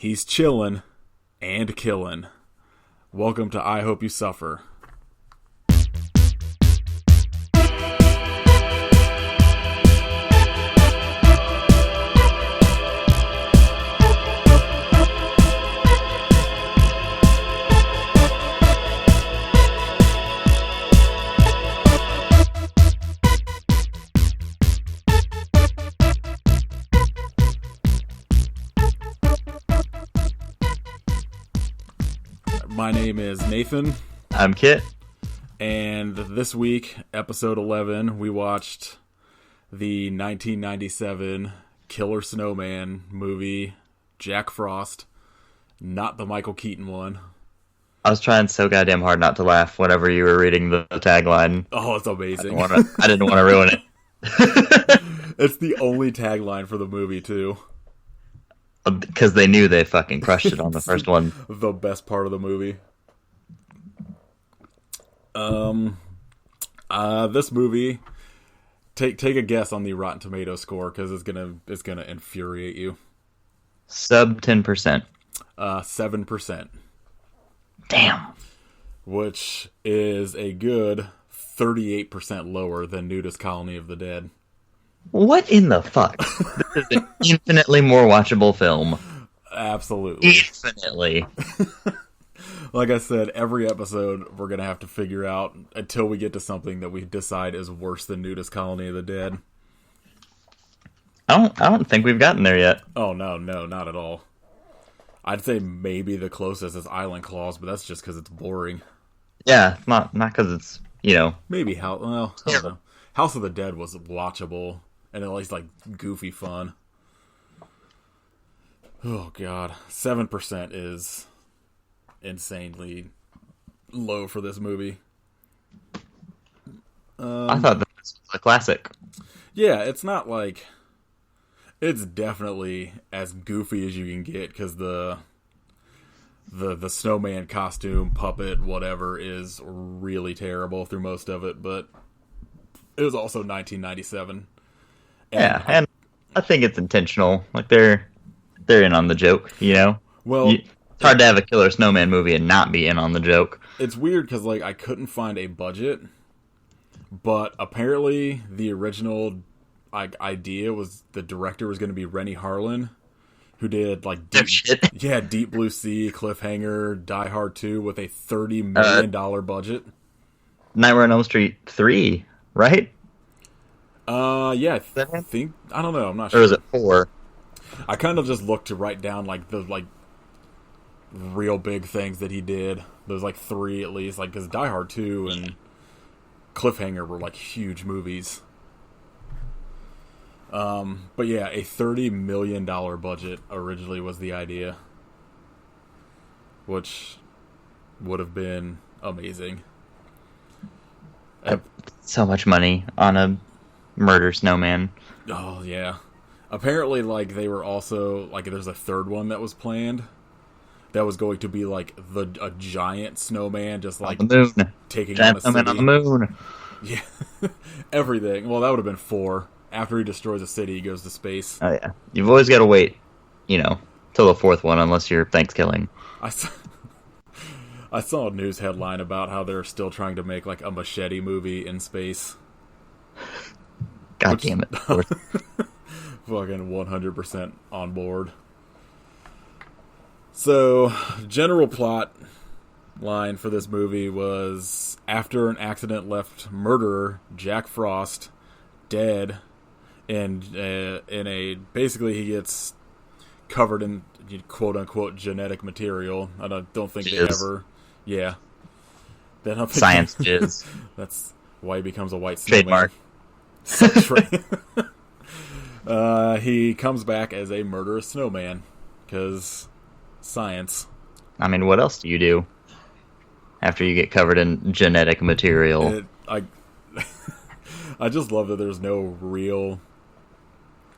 He's chillin' and killin'. Welcome to I Hope You Suffer. My name is Nathan. I'm Kit. And this week, episode 11, we watched the 1997 Killer Snowman movie, Jack Frost. Not the Michael Keaton one. I was trying so goddamn hard not to laugh whenever you were reading the tagline. Oh, it's amazing. I didn't want to ruin it. It's the only tagline for the movie, too. Because they knew they fucking crushed it on the first one. The best part of the movie. This movie, take a guess on the Rotten Tomatoes score, because it's gonna infuriate you. Sub 10%. 7%. Damn. Which is a good 38% lower than Nudist Colony of the Dead. What in the fuck? This is an infinitely more watchable film. Absolutely. Infinitely. Like I said, every episode we're going to have to figure out until we get to something that we decide is worse than Nudist Colony of the Dead. I don't think we've gotten there yet. Oh, no, not at all. I'd say maybe the closest is Island Claws, but that's just because it's boring. Yeah, not because it's, Maybe I don't know. House of the Dead was watchable, and at least, goofy fun. Oh, God. 7% is insanely low for this movie. I thought this was a classic. Yeah, it's not like... It's definitely as goofy as you can get, because the snowman costume, puppet, whatever, is really terrible through most of it, but it was also 1997. And I think it's intentional. Like, they're in on the joke, Well, it's hard to have a Killer Snowman movie and not be in on the joke. It's weird because, I couldn't find a budget, but apparently the original idea was the director was going to be Rennie Harlin, who did, Deep Blue Sea, Cliffhanger, Die Hard 2 with a $30 million budget. Nightmare on Elm Street 3, right? Yeah, I don't know, I'm not sure. Or is it 4? I kind of just looked to write down, the real big things that he did. There's, 3 at least, because Die Hard 2 and Cliffhanger were, huge movies. But yeah, a $30 million budget originally was the idea, which would have been amazing. So much money on a murder snowman. Oh, yeah. Apparently, they were also, there's a third one that was planned that was going to be, a giant snowman just, on the moon. Taking giant on a city. Snowman on the moon. Yeah. Everything. Well, that would have been 4. After he destroys a city, he goes to space. Oh, yeah. You've always got to wait, till the 4th one, unless you're Thanksgiving. I saw a news headline about how they're still trying to make, a Machete movie in space. God damn it. Fucking 100% on board. So, general plot line for this movie was, after an accident left murderer Jack Frost dead, and basically he gets covered in quote unquote genetic material. I don't think they ever. Yeah. They don't think Science jizz. That's why he becomes a white snowman. Trademark. He comes back as a murderous snowman because science. I mean, what else do you do after you get covered in genetic material? I just love that there's no real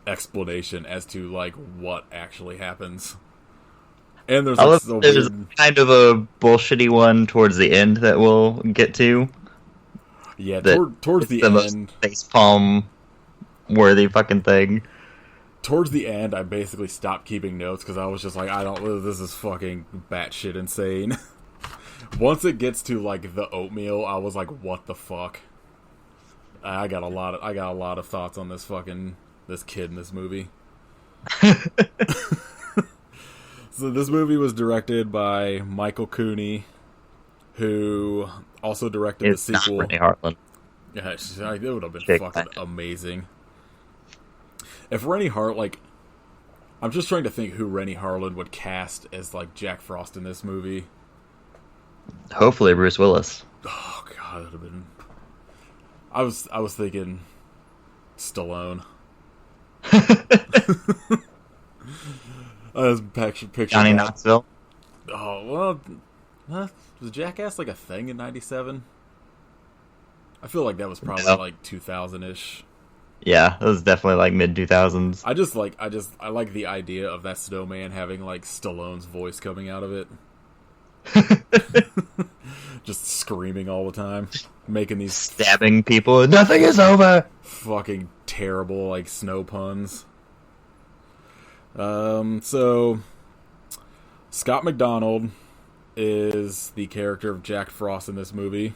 explanation as to what actually happens. And there's there's kind of a bullshitty one towards the end that we'll get to. Yeah, towards the end, most facepalm worthy fucking thing. towards the end, I basically stopped keeping notes because I was just like, this is fucking batshit insane. Once it gets to like the oatmeal, I was like, what the fuck? I got a lot of thoughts on this kid in this movie. So this movie was directed by Michael Cooney, who also directed the sequel. Not Rennie Harlan. Yeah, it would have been fucking amazing. If Rennie Harlan, I'm just trying to think who Rennie Harlan would cast as like Jack Frost in this movie. Hopefully Bruce Willis. Oh god, it would have been. I was thinking Stallone. I was picturing Johnny Knoxville. Oh well, was Jackass like a thing in '97? I feel like that was probably like 2000-ish. Yeah, it was definitely like mid 2000s. I like the idea of that snowman having like Stallone's voice coming out of it. Just screaming all the time, making these stabbing people. Nothing is over. Fucking terrible like snow puns. So Scott McDonald is the character of Jack Frost in this movie.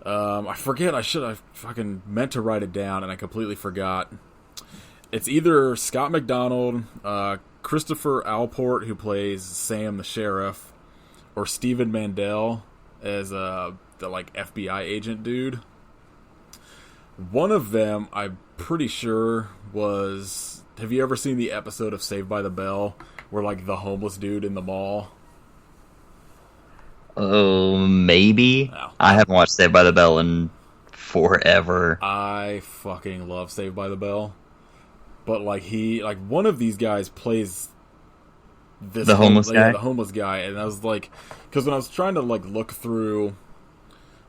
I forget. I fucking meant to write it down and I completely forgot. It's either Scott McDonald, Christopher Alport, who plays Sam the sheriff, or Stephen Mandel as the like FBI agent dude. One of them, I'm pretty sure, was. Have you ever seen the episode of Saved by the Bell where like the homeless dude in the mall? Oh, maybe. No. I haven't watched Saved by the Bell in forever. I fucking love Saved by the Bell. But like one of these guys plays the homeless guy? The homeless guy. And I was like, because when I was trying to like look through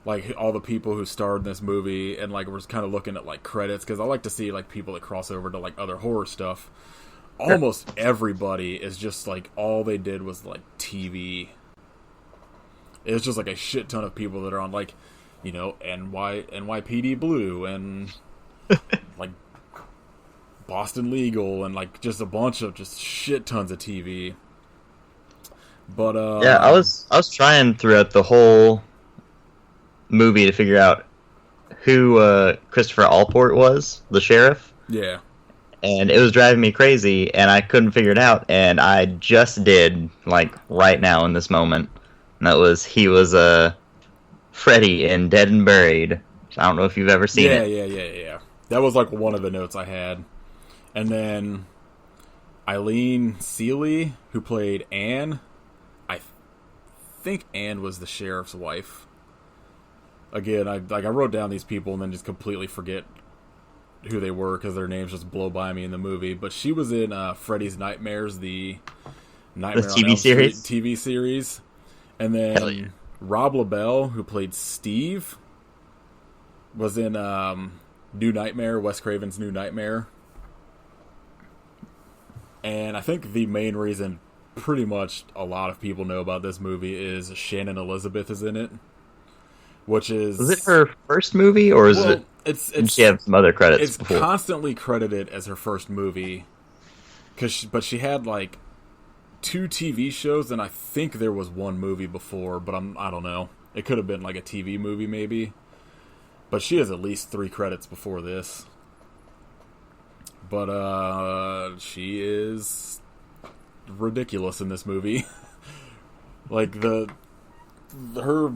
like all the people who starred in this movie and like was kind of looking at like credits, because I like to see like people that cross over to like other horror stuff. Almost everybody is just like all they did was like TV. It's just like a shit ton of people that are on like, you know, NYPD Blue and like Boston Legal and like just a bunch of just shit tons of TV. But yeah, I was trying throughout the whole movie to figure out who Christopher Alport was, the sheriff. Yeah. And it was driving me crazy, and I couldn't figure it out, and I just did, like, right now in this moment. And he was Freddy in Dead and Buried. I don't know if you've ever seen it. Yeah. That was like one of the notes I had. And then Eileen Seeley, who played Anne. I think Anne was the sheriff's wife. Again, I wrote down these people and then just completely forget who they were because their names just blow by me in the movie. But she was in Freddy's Nightmares, the Nightmare on Elm Street TV series. And then Rob LaBelle, who played Steve, was in New Nightmare, Wes Craven's New Nightmare. And I think the main reason pretty much a lot of people know about this movie is Shannon Elizabeth is in it. Which is... Was it her first movie, or did she have some other credits It's before? Constantly credited as her first movie. But she had, like, 2 TV shows, and I think there was 1 movie before, but I don't know. It could have been, like, a TV movie, maybe. But she has at least 3 credits before this. But, she is ridiculous in this movie. Like, her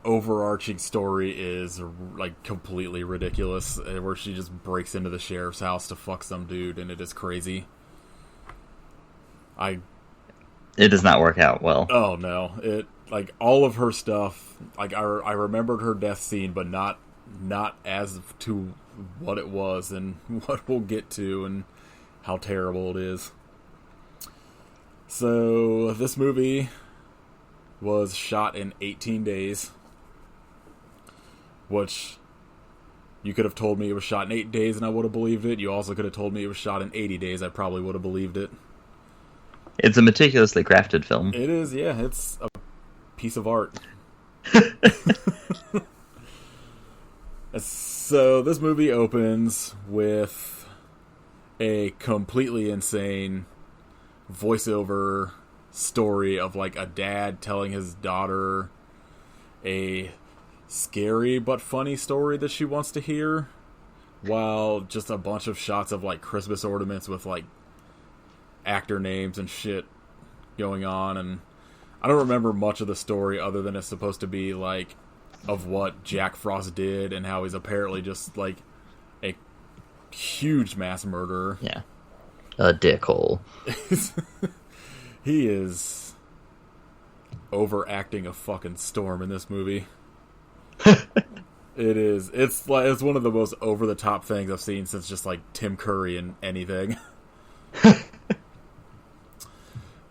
overarching story is like completely ridiculous, where she just breaks into the sheriff's house to fuck some dude, and it is crazy. It does not work out well. Oh no, it like all of her stuff. Like I remembered her death scene, but not as to what it was and what we'll get to and how terrible it is. So this movie was shot in 18 days. Which, you could have told me it was shot in 8 days and I would have believed it. You also could have told me it was shot in 80 days. I probably would have believed it. It's a meticulously crafted film. It is, yeah. It's a piece of art. So, this movie opens with a completely insane voiceover story of like a dad telling his daughter a scary but funny story that she wants to hear, while just a bunch of shots of like Christmas ornaments with like actor names and shit going on. And I don't remember much of the story other than it's supposed to be like of what Jack Frost did and how he's apparently just like a huge mass murderer. Yeah. A dickhole. He is overacting a fucking storm in this movie. It is. It's one of the most over the top things I've seen since just like Tim Curry in anything.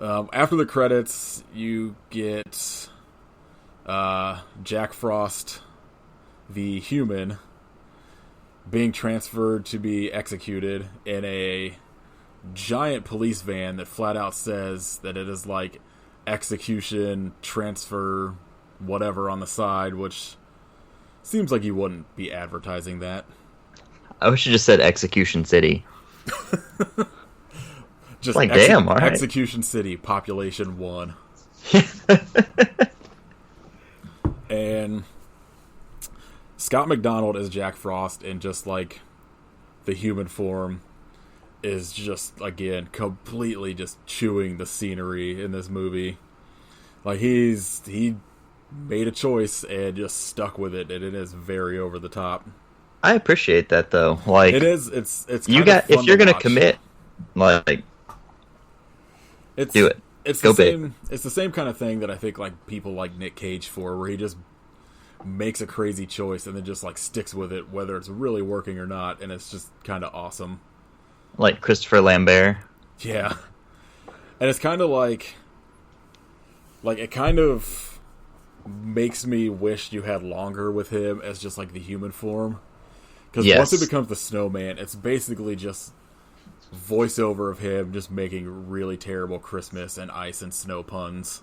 After the credits, you get Jack Frost, the human, being transferred to be executed in a giant police van that flat out says that it is like execution transfer whatever on the side, which seems like you wouldn't be advertising that. I wish you just said Execution City. Just like, damn, all right. Execution City, population 1. And Scott McDonald as Jack Frost in just like the human form is just, again, completely just chewing the scenery in this movie. Like, he made a choice and just stuck with it, and it is very over the top. I appreciate that, though. Like, it is. It's you got if you're gonna commit, like, do it. It's Go the big. same. It's the same kind of thing that I think like people like Nick Cage for, where he just makes a crazy choice and then just like sticks with it, whether it's really working or not, and it's just kind of awesome. Like Christopher Lambert. Yeah, and it's kind of like it kind of makes me wish you had longer with him as just like the human form, because once it becomes the snowman, it's basically just voiceover of him just making really terrible Christmas and ice and snow puns.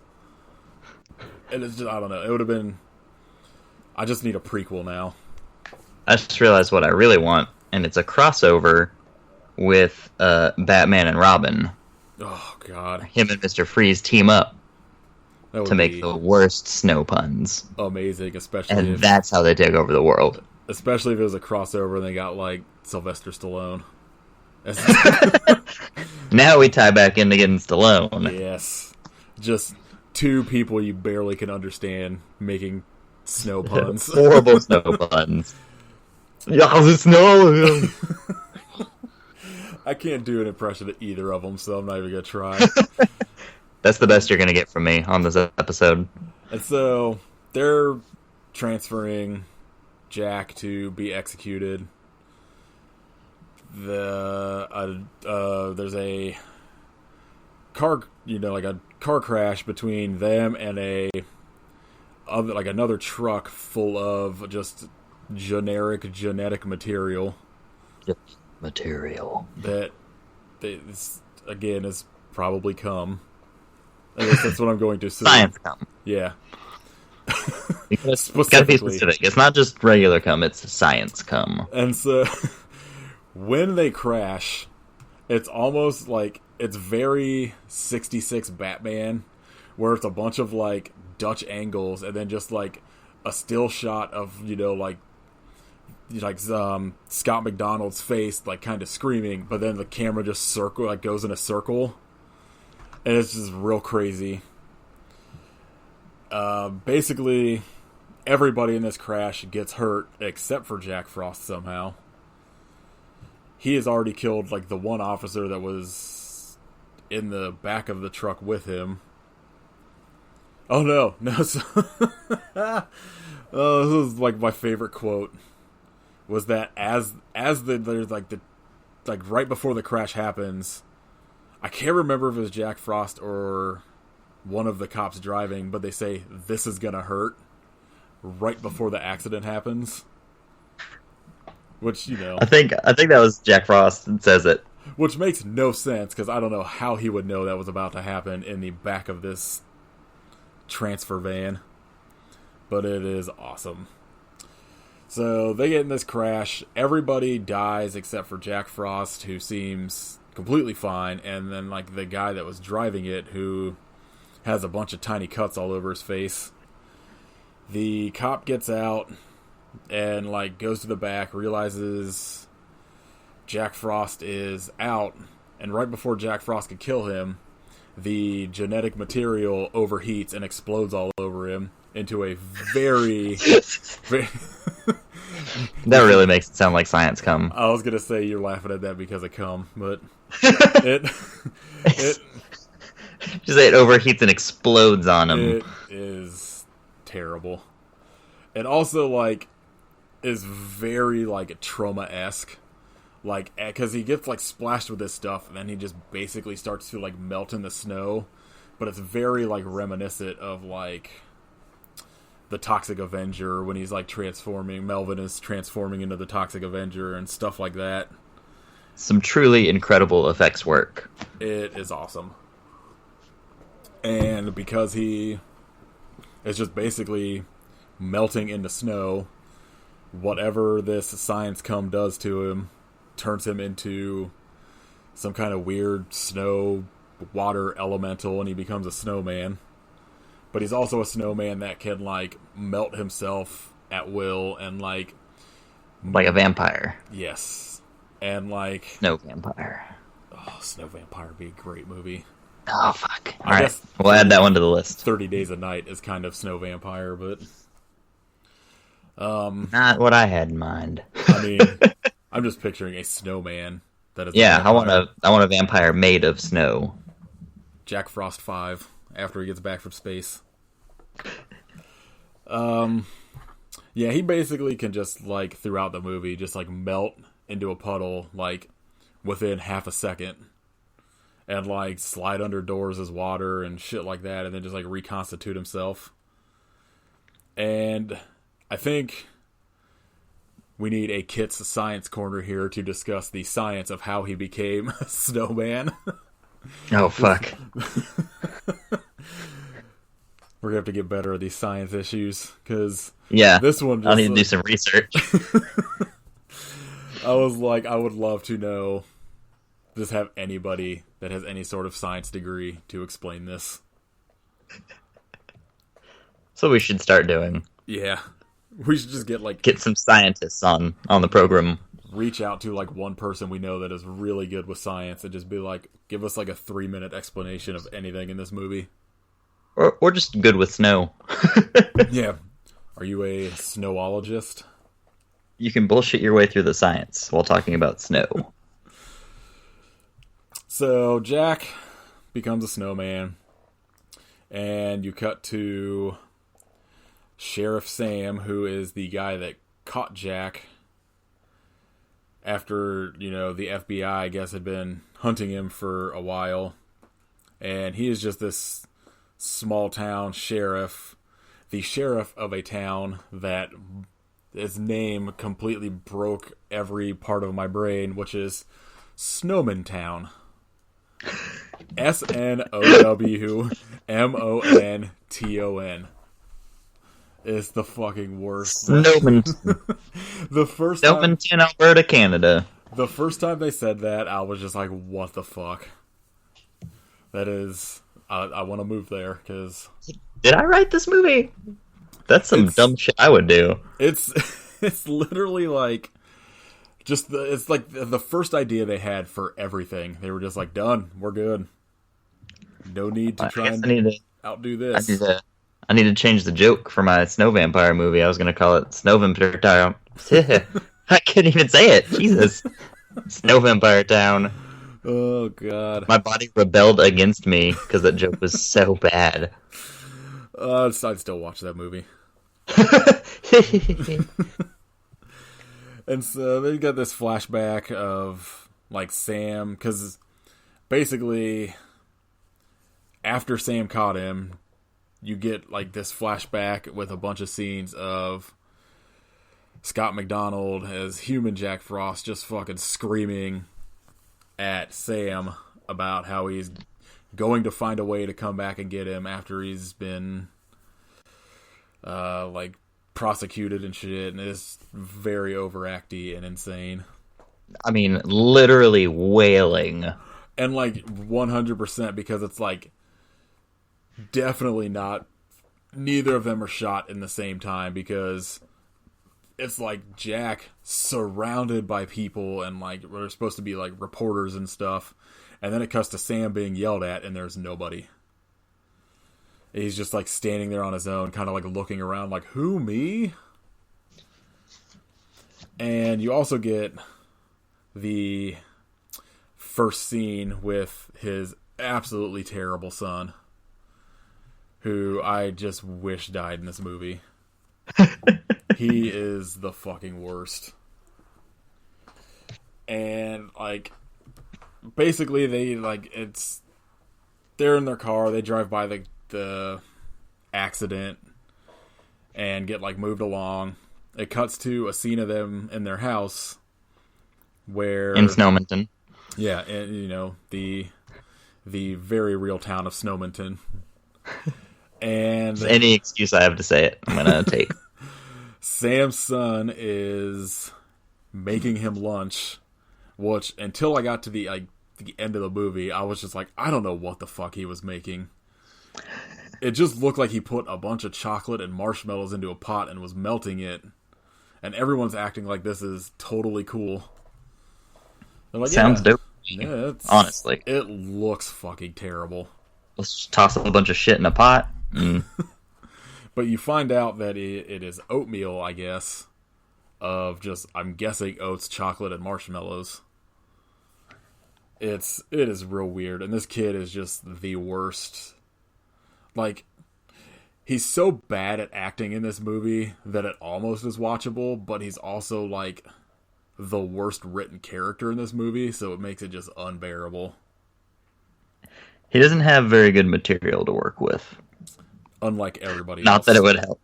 And it's just, I don't know, it would have been, I just need a prequel now. I just realized what I really want, and it's a crossover with Batman and Robin. Oh, God. Him and Mr. Freeze team up to make be the worst snow puns. amazing, especially And if, that's how they take over the world. especially if it was a crossover and they got, like, Sylvester Stallone. Now we tie back into getting Stallone. Yes. Just two people you barely can understand making snow puns. Horrible snow puns. Yeah, the snow. I can't do an impression of either of them, so I'm not even going to try. That's the best you're going to get from me on this episode. And so they're transferring Jack to be executed. There's a car, like a car crash between them and another truck full of just generic genetic material. Material. That again is probably cum. At least that's what I'm going to assume. Science cum. Yeah. It's gotta be specific. It's not just regular cum, it's science cum. And so when they crash, it's almost like it's very 66 Batman, where it's a bunch of like Dutch angles and then just like a still shot of, Scott McDonald's face, like kind of screaming, but then the camera just goes in a circle, and it's just real crazy. Basically, everybody in this crash gets hurt except for Jack Frost somehow. He has already killed like the one officer that was in the back of the truck with him. Oh no. Oh, this is like my favorite quote. Was that there's right before the crash happens, I can't remember if it was Jack Frost or one of the cops driving, but they say, "This is gonna hurt," right before the accident happens. Which, I think that was Jack Frost that says it. Which makes no sense, because I don't know how he would know that was about to happen in the back of this transfer van. But it is awesome. So they get in this crash. Everybody dies except for Jack Frost, who seems completely fine, and then like the guy that was driving it, who has a bunch of tiny cuts all over his face. The cop gets out and like goes to the back, realizes Jack Frost is out, and right before Jack Frost could kill him, the genetic material overheats and explodes all over him into a very, very That really makes it sound like science cum. I was gonna say you're laughing at that because of cum, but it just say it overheats and explodes on him. It is terrible. It also like is very like trauma-esque, like because he gets like splashed with this stuff and then he just basically starts to like melt in the snow, but it's very like reminiscent of like the Toxic Avenger when he's like transforming. Melvin is transforming into the Toxic Avenger and stuff like that. Some truly incredible effects work. It is awesome. And because he is just basically melting into snow, whatever this science cum does to him turns him into some kind of weird snow water elemental, and he becomes a snowman. But he's also a snowman that can like melt himself at will and like a vampire. Yes. And like Snow vampire. Oh, Snow Vampire would be a great movie. Oh fuck. I Alright. guess We'll add that one to the list. 30 Days a Night is kind of Snow Vampire, but not what I had in mind. I mean, I'm just picturing a snowman that is yeah, I want a vampire made of snow. Jack Frost 5 after he gets back from space. Yeah, he basically can just like throughout the movie just like melt into a puddle like within half a second and like slide under doors as water and shit like that, and then just like reconstitute himself. And I think we need a Kit's Science Corner here to discuss the science of how he became a snowman. Oh fuck. We're gonna have to get better at these science issues, because this one I need to do some research. I was like, I would love to know, just have anybody that has any sort of science degree to explain this. So we should start doing. Yeah, we should just get some scientists on the program. Reach out to like one person we know that is really good with science and just be like, give us like a 3-minute explanation of anything in this movie. Or just good with snow. Yeah. Are you a snowologist? You can bullshit your way through the science while talking about snow. So Jack becomes a snowman, and you cut to Sheriff Sam, who is the guy that caught Jack after, the FBI, I guess, had been hunting him for a while. And he is just this small town sheriff, the sheriff of a town that his name completely broke every part of my brain, which is SNOWMONTON. SNOWMONTON. It's the fucking worst. Snowmonton. The first time, Snowmonton, Alberta, Canada. The first time they said that, I was just like, what the fuck? That is... I want to move there, because... Did I write this movie? That's some dumb shit I would do. It's literally like... It's like the first idea they had for everything. They were just like, done, we're good. No need to try and outdo this. I need to change the joke for my Snow Vampire movie. I was going to call it Snow Vampire Town. I couldn't even say it. Jesus. Snow Vampire Town. Oh, God. My body rebelled against me because that joke was so bad. I'd still watch that movie. And so they got this flashback of, like, Sam, because basically, after Sam caught him, you get, like, this flashback with a bunch of scenes of Scott McDonald as human Jack Frost just fucking screaming at Sam about how he's going to find a way to come back and get him after he's been, prosecuted and shit, and it's very overacty and insane. I mean, literally wailing. And, like, 100% because it's, like, definitely not... Neither of them are shot in the same time because it's, like, Jack surrounded by people and, like, there's supposed to be, like, reporters and stuff. And then it cuts to Sam being yelled at and there's nobody. He's just, like, standing there on his own, kind of, like, looking around like, who, me? And you also get the first scene with his absolutely terrible son, who I just wish died in this movie. He is the fucking worst. And, like, basically they, like, they're in their car, they drive by the accident and get, like, moved along. It cuts to a scene of them in their house where... In SNOWMONTON. Yeah, and, you know, the very real town of SNOWMONTON. And... Any excuse I have to say it, I'm gonna take. Sam's son is making him lunch, which, until I got to the end of the movie, I was just like, I don't know what the fuck he was making. It just looked like he put a bunch of chocolate and marshmallows into a pot and was melting it. And everyone's acting like this is totally cool. They're like, Sounds dope. Yeah, honestly. It looks fucking terrible. Let's just toss a bunch of shit in a pot. But you find out that it is oatmeal, I guess, of just, I'm guessing, oats, chocolate, and marshmallows. It is real weird, and this kid is just the worst. Like, he's so bad at acting in this movie that it almost is watchable, but he's also, like, the worst written character in this movie, so it makes it just unbearable. He doesn't have very good material to work with. Unlike everybody Not else. that it would help.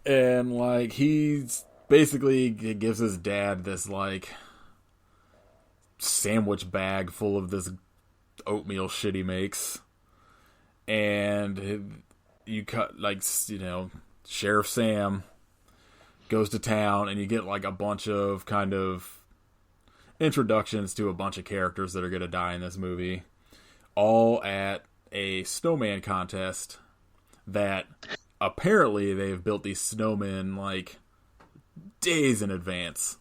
And, like, he's basically gives his dad this, like, sandwich bag full of this oatmeal shit he makes. And you cut, like, you know, Sheriff Sam goes to town, and you get, like, a bunch of kind of introductions to a bunch of characters that are going to die in this movie. All at a snowman contest that apparently they've built these snowmen, like, days in advance.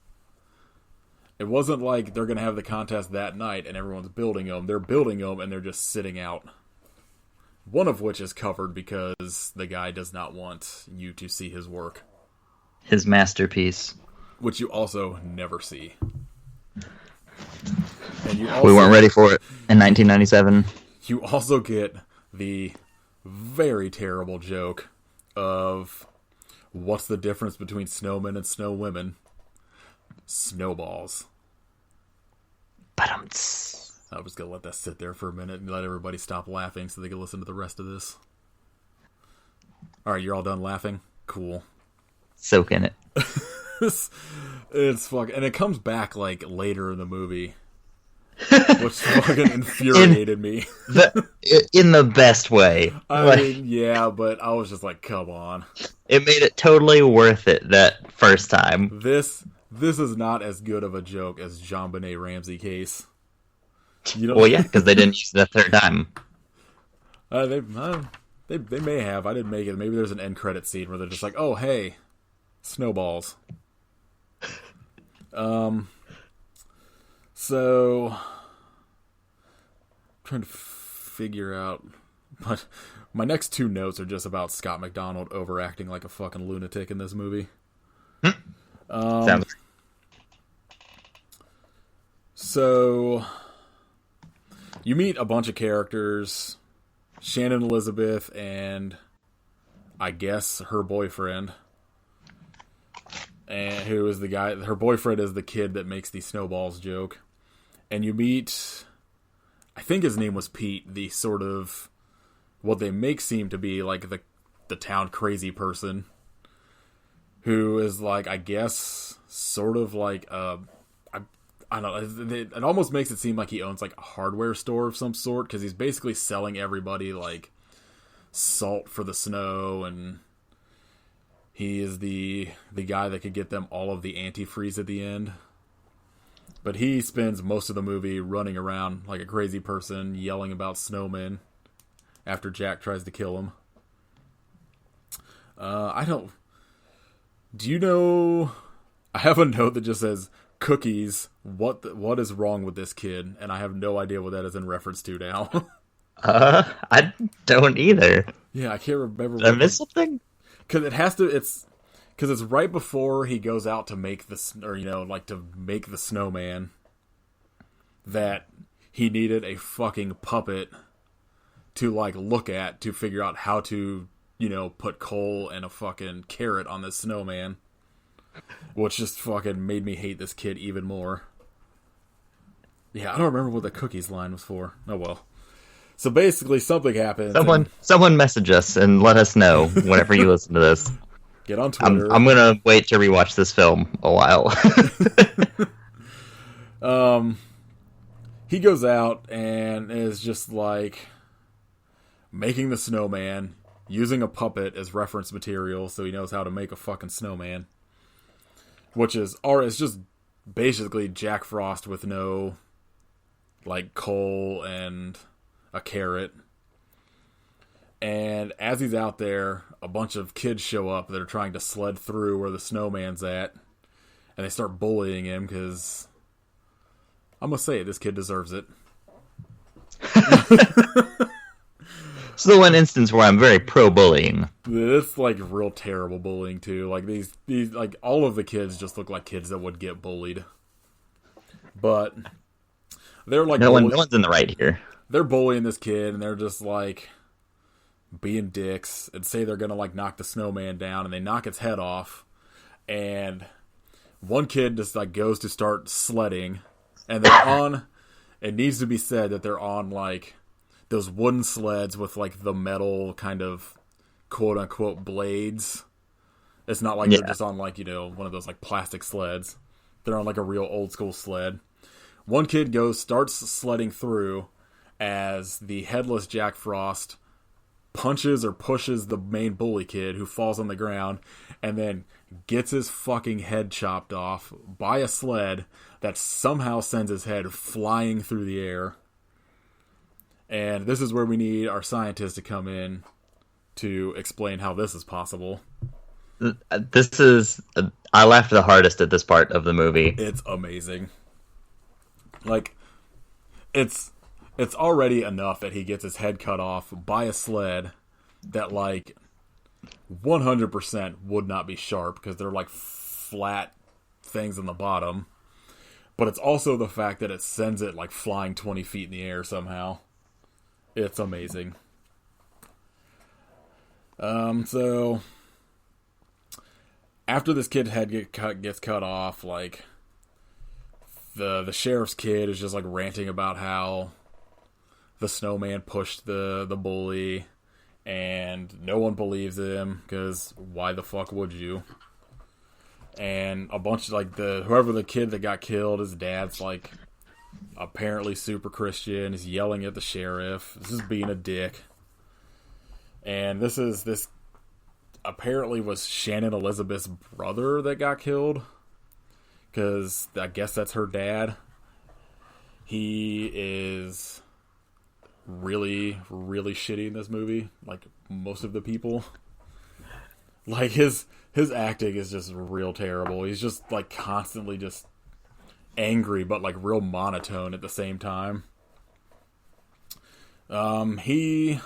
It wasn't like they're going to have the contest that night and everyone's building them. They're building them and they're just sitting out. One of which is covered because the guy does not want you to see his work. His masterpiece. Which you also never see. And you also, we weren't ready for it in 1997. You also get the very terrible joke of what's the difference between snowmen and snowwomen? Snowballs. Ba-dum. I was going to let that sit there for a minute and let everybody stop laughing so they can listen to the rest of this. Alright, you're all done laughing? Cool. Soak in it. It's fucking... And it comes back, like, later in the movie. Which fucking infuriated me. In the best way. I mean, yeah, but I was just like, come on. It made it totally worth it that first time. This is not as good of a joke as JonBenet Ramsey case. You know? Well, yeah, because they didn't use it a third time. They may have. I didn't make it. Maybe there's an end credit scene where they're just like, oh, hey, snowballs. So, I'm trying to figure out, but my next two notes are just about Scott McDonald overacting like a fucking lunatic in this movie. Sounds. So, you meet a bunch of characters, Shannon Elizabeth and I guess her boyfriend. And who is the guy? Her boyfriend is the kid that makes the snowballs joke. And you meet, I think his name was Pete, the sort of, what they make seem to be like the town crazy person. Who is like, I guess, sort of like, I don't know, it almost makes it seem like he owns like a hardware store of some sort. Because he's basically selling everybody like salt for the snow and He is the guy that could get them all of the antifreeze at the end. But he spends most of the movie running around like a crazy person, yelling about snowmen after Jack tries to kill him. Do you know... I have a note that just says, cookies, what is wrong with this kid? And I have no idea what that is in reference to now. I don't either. Yeah, I can't remember. Did I miss something? Because it's right before he goes out to make to make the snowman, that he needed a fucking puppet to like look at to figure out how to, put coal and a fucking carrot on this snowman, which just fucking made me hate this kid even more. Yeah, I don't remember what the cookies line was for. Oh well. So basically, something happens. Someone message us and let us know whenever you listen to this. Get on Twitter. I'm gonna wait to rewatch this film a while. He goes out and is just like making the snowman, using a puppet as reference material, so he knows how to make a fucking snowman. It's just basically Jack Frost with no like coal and a carrot. And as he's out there, a bunch of kids show up that are trying to sled through where the snowman's at. And they start bullying him because, I'm going to say it, this kid deserves it. It's the one instance where I'm very pro-bullying. It's like real terrible bullying too. Like these like all of the kids just look like kids that would get bullied. But they're like no one's in the right here. They're bullying this kid, and they're just like being dicks and say they're gonna like knock the snowman down, and they knock its head off. And one kid just like goes to start sledding, and they're on. It needs to be said that they're on like those wooden sleds with like the metal kind of quote unquote blades. It's not like they're just on like one of those like plastic sleds. They're on like a real old school sled. One kid starts sledding through as the headless Jack Frost punches or pushes the main bully kid who falls on the ground and then gets his fucking head chopped off by a sled that somehow sends his head flying through the air. And this is where we need our scientists to come in to explain how this is possible. I laughed the hardest at this part of the movie. It's amazing. Like, it's already enough that he gets his head cut off by a sled that, like, 100% would not be sharp because they're, like, flat things on the bottom. But it's also the fact that it sends it, like, flying 20 feet in the air somehow. It's amazing. So, after this kid's head gets cut off, like, the sheriff's kid is just, like, ranting about how the snowman pushed the bully, and no one believes him, because why the fuck would you? And a bunch of, like, whoever the kid that got killed, his dad's, like, apparently super Christian, is yelling at the sheriff. This is being a dick. And this apparently was Shannon Elizabeth's brother that got killed, because I guess that's her dad. He is really, really shitty in this movie, like most of the people. Like, his acting is just real terrible. He's just, like, constantly just angry, but, like, real monotone at the same time. He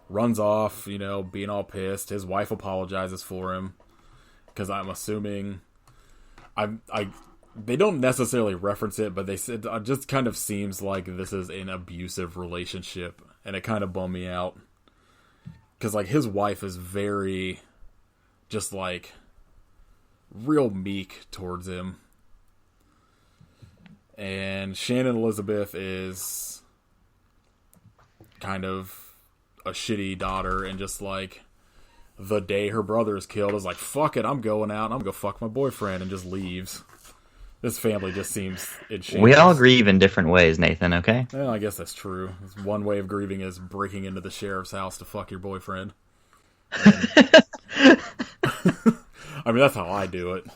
runs off, being all pissed. His wife apologizes for him, because I'm assuming... they don't necessarily reference it, but they said it just kind of seems like this is an abusive relationship, and it kind of bummed me out. Because, like, his wife is very, just, like, real meek towards him. And Shannon Elizabeth is kind of a shitty daughter, and just, like, the day her brother is killed is like, fuck it, I'm going out, and I'm going to fuck my boyfriend, and just leaves. This family just seems in shambles. We all grieve in different ways, Nathan, okay? Well, I guess that's true. One way of grieving is breaking into the sheriff's house to fuck your boyfriend. I mean, that's how I do it.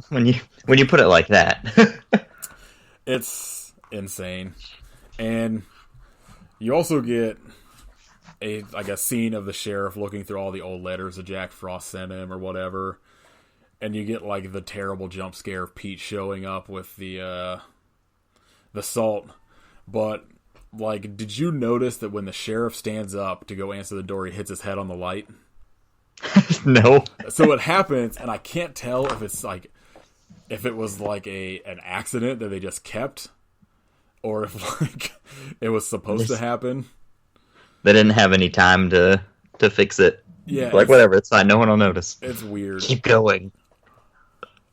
When you put it like that. It's insane. And you also get a scene of the sheriff looking through all the old letters that Jack Frost sent him or whatever. And you get like the terrible jump scare of Pete showing up with the salt. But like, did you notice that when the sheriff stands up to go answer the door, he hits his head on the light? No. So it happens, and I can't tell if it was like an accident that they just kept, or if like it was supposed to happen. They didn't have any time to fix it. Yeah, like whatever, it's fine. No one will notice. It's weird. Keep going.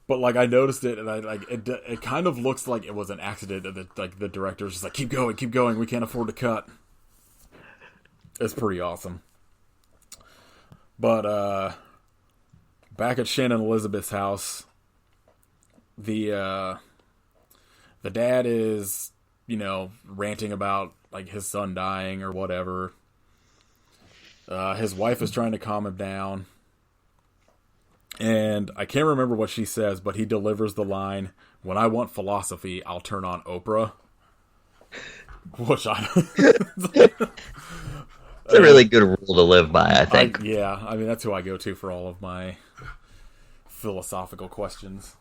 But like I noticed it, and it kind of looks like it was an accident. That the director's just like, keep going. We can't afford to cut. It's pretty awesome. But back at Shannon Elizabeth's house, the dad is, ranting about like his son dying or whatever. His wife is trying to calm him down. And I can't remember what she says, but he delivers the line, "When I want philosophy, I'll turn on Oprah." Which it's a really good rule to live by, I think. I mean, that's who I go to for all of my philosophical questions.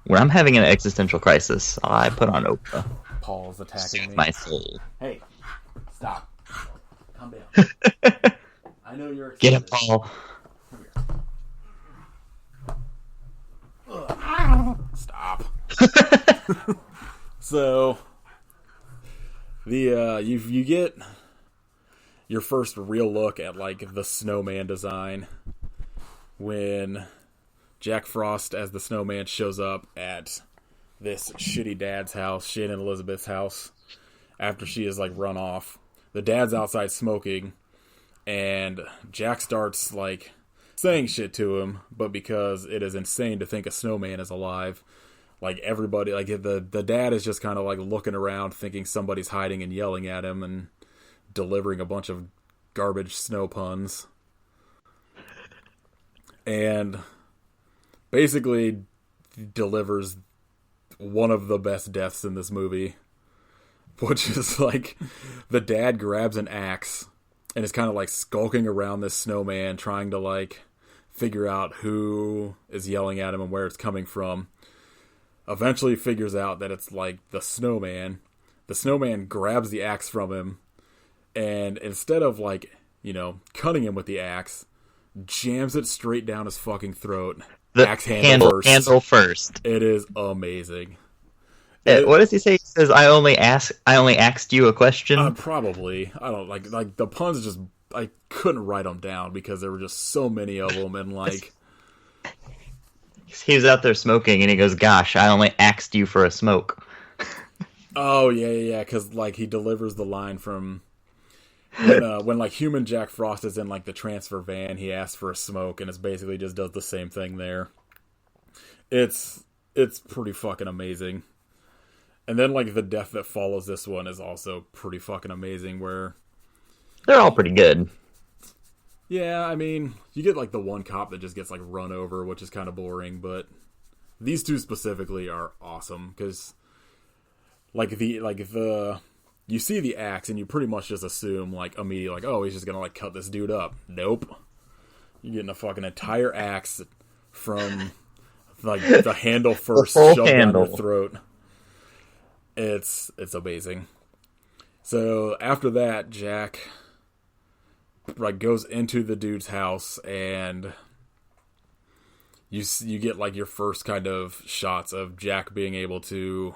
When I'm having an existential crisis, I put on Oprah. Paul is attacking me. My soul. Hey, stop. Calm down. I know you're excited. Get him, Paul. Come here. Stop. So, you get your first real look at like the snowman design when Jack Frost as the snowman shows up at this shitty dad's house, Shannon Elizabeth's house, after she is like run off. The dad's outside smoking, and Jack starts like saying shit to him, but because it is insane to think a snowman is alive, like everybody, like the dad is just kind of like looking around thinking somebody's hiding and yelling at him and delivering a bunch of garbage snow puns. And basically delivers one of the best deaths in this movie, which is like the dad grabs an axe and is kind of like skulking around this snowman trying to like figure out who is yelling at him and where it's coming from. Eventually figures out that it's like the snowman. The snowman grabs the axe from him, and instead of like, cutting him with the axe, jams it straight down his fucking throat. The axe handle first. It is amazing. What does he say? He says, I only asked you a question? Probably. I don't like the puns just, I couldn't write them down because there were just so many of them, and like he was out there smoking and he goes, gosh, I only asked you for a smoke. Oh yeah, because like he delivers the line from when like human Jack Frost is in like the transfer van, he asks for a smoke, and it's basically just does the same thing there. It's pretty fucking amazing. And then like the death that follows this one is also pretty fucking amazing, where they're all pretty good. Yeah, I mean, you get like the one cop that just gets like run over, which is kind of boring, but these two specifically are awesome because you see the axe and you pretty much just assume like immediately like, oh, he's just gonna like cut this dude up. Nope. You're getting a fucking entire axe from like the handle first shoved down your throat. It's amazing. So after that, Jack like goes into the dude's house, and you get like your first kind of shots of Jack being able to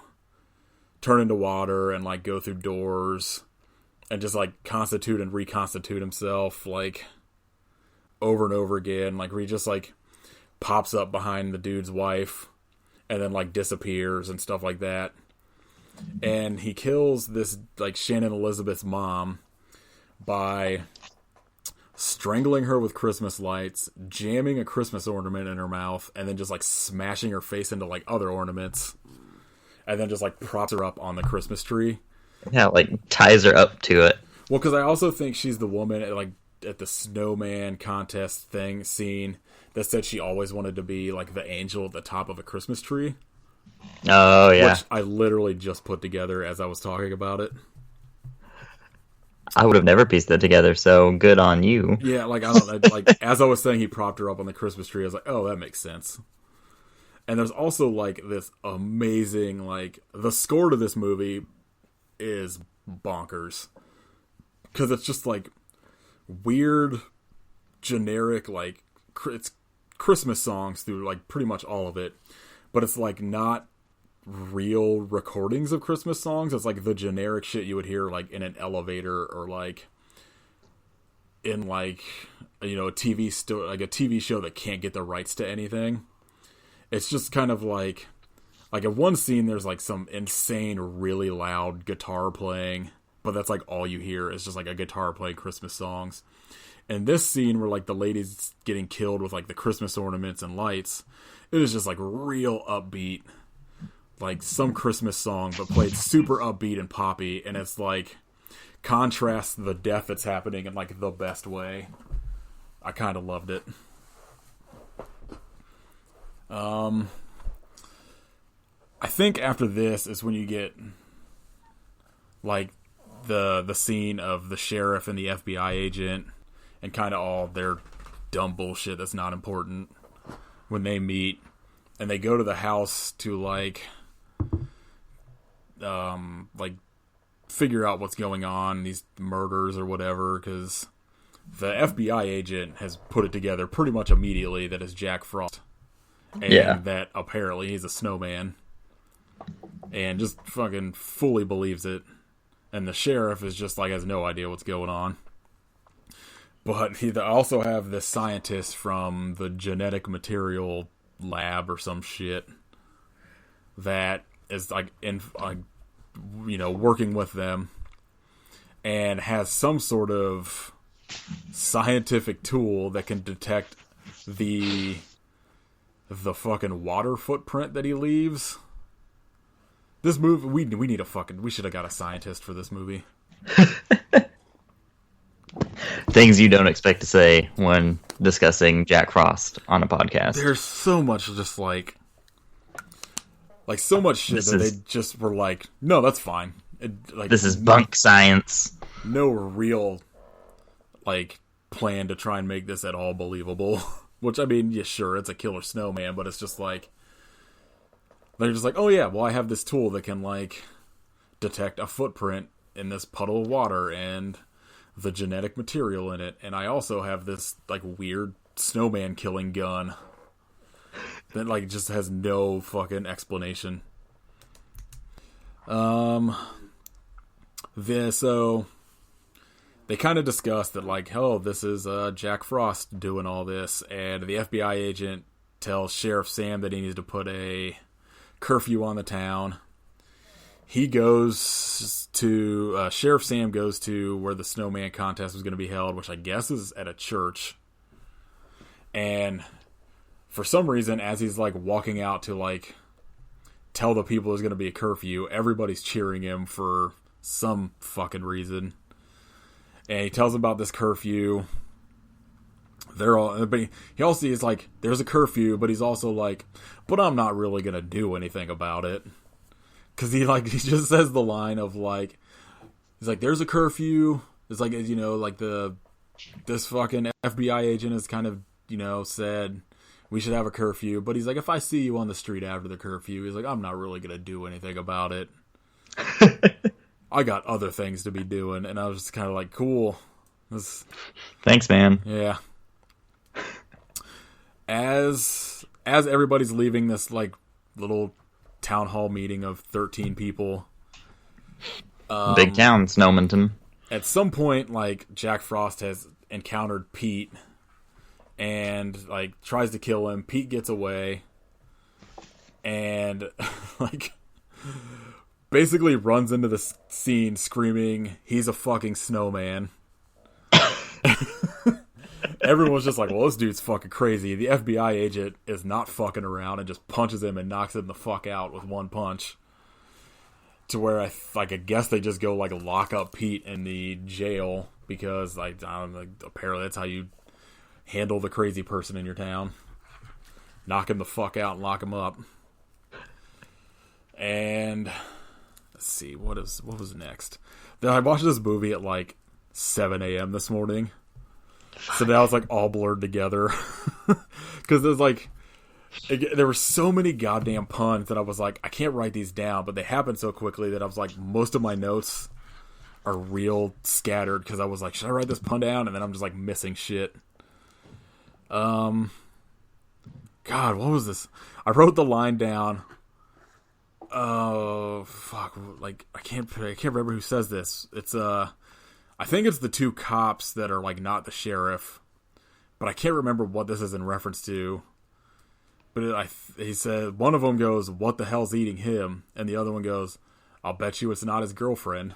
turn into water and like go through doors and just like constitute and reconstitute himself like over and over again, like where he just like pops up behind the dude's wife and then like disappears and stuff like that. And he kills this like Shannon Elizabeth's mom by strangling her with Christmas lights, jamming a Christmas ornament in her mouth, and then just like smashing her face into like other ornaments, and then just like props her up on the Christmas tree. Yeah, like ties her up to it. Well, because I also think she's the woman, like at the snowman contest scene that said she always wanted to be like the angel at the top of a Christmas tree. Oh yeah, which I literally just put together as I was talking about it. I would have never pieced that together, so good on you. Yeah, like I don't know, like as I was saying, he propped her up on the Christmas tree. I was like, oh, that makes sense. And there's also like this amazing, like the score to this movie is bonkers because it's just like weird, generic, like it's Christmas songs through like pretty much all of it, but it's like not real recordings of Christmas songs. It's like the generic shit you would hear like in an elevator or like in like, you know, a TV show that can't get the rights to anything. It's just kind of like in one scene there's like some insane really loud guitar playing, but that's like all you hear is just like a guitar playing Christmas songs. And this scene where like the lady's getting killed with like the Christmas ornaments and lights, it was just like real upbeat, like some Christmas song, but played super upbeat and poppy, and it's like contrasts the death that's happening in like the best way. I kind of loved it. I think after this is when you get like the scene of the sheriff and the FBI agent and kind of all their dumb bullshit that's not important when they meet and they go to the house to like figure out what's going on, these murders or whatever, because the FBI agent has put it together pretty much immediately that it's Jack Frost. And that apparently he's a snowman. And just fucking fully believes it. And the sheriff is just like has no idea what's going on. But they also have this scientist from the genetic material lab or some shit that is like working with them and has some sort of scientific tool that can detect the fucking water footprint that he leaves. This movie, we should have got a scientist for this movie. Things you don't expect to say when discussing Jack Frost on a podcast. There's so much just like so much shit they just were like, no, that's fine. This is bunk science. No real like plan to try and make this at all believable. Which, I mean, yeah, sure, it's a killer snowman, but it's just like they're just like, oh yeah, well I have this tool that can like detect a footprint in this puddle of water and the genetic material in it, and I also have this like weird snowman killing gun that like just has no fucking explanation. So they kind of discussed that like, oh, this is Jack Frost doing all this, and the FBI agent tells Sheriff Sam that he needs to put a curfew on the town. He goes to Sheriff Sam goes to where the snowman contest was going to be held, which I guess is at a church. And for some reason, as he's like walking out to like tell the people there's going to be a curfew, everybody's cheering him for some fucking reason. And he tells them about this curfew. But he also is like, there's a curfew, but he's also like, but I'm not really going to do anything about it. Because he just says the line of like, he's like, there's a curfew. It's like, you know, like this fucking FBI agent has kind of, you know, said we should have a curfew. But he's like, if I see you on the street after the curfew, he's like, I'm not really going to do anything about it. I got other things to be doing. And I was just kind of like, cool. Thanks, man. Yeah. As everybody's leaving this like little town hall meeting of 13 people. Big town, SNOWMONTON. At some point, like, Jack Frost has encountered Pete and, like, tries to kill him. Pete gets away and, like, basically runs into the scene screaming, he's a fucking snowman. Everyone's just like, well, this dude's fucking crazy. The FBI agent is not fucking around and just punches him and knocks him the fuck out with one punch. To where I guess they just go like lock up Pete in the jail because like I don't know, apparently that's how you handle the crazy person in your town. Knock him the fuck out and lock him up. And let's see, what was next? Then I watched this movie at like 7 a.m. this morning. So now it's like all blurred together. Because there's like, there were so many goddamn puns that I was like, I can't write these down, but they happened so quickly that I was like, most of my notes are real scattered because I was like, should I write this pun down? And then I'm just like missing shit. God, what was this? I wrote the line down. Oh, fuck. Like, I can't remember who says this. It's, I think it's the two cops that are, like, not the sheriff. But I can't remember what this is in reference to. But he said, one of them goes, what the hell's eating him? And the other one goes, I'll bet you it's not his girlfriend.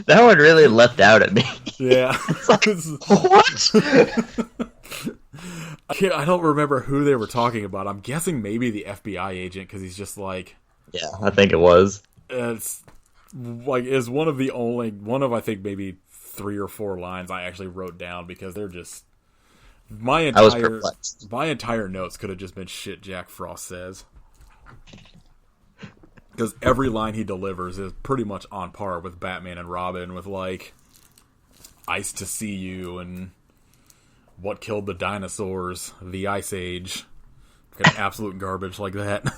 That one really leapt out at me. Yeah. Like, what? I don't remember who they were talking about. I'm guessing maybe the FBI agent, because he's just like... Yeah, I think it was. It's like, is one of I think maybe 3 or 4 lines I actually wrote down, because they're just... My entire notes could have just been shit Jack Frost says. Because every line he delivers is pretty much on par with Batman and Robin, with like, ice to see you, and what killed the dinosaurs, the Ice Age. Kind of absolute garbage like that.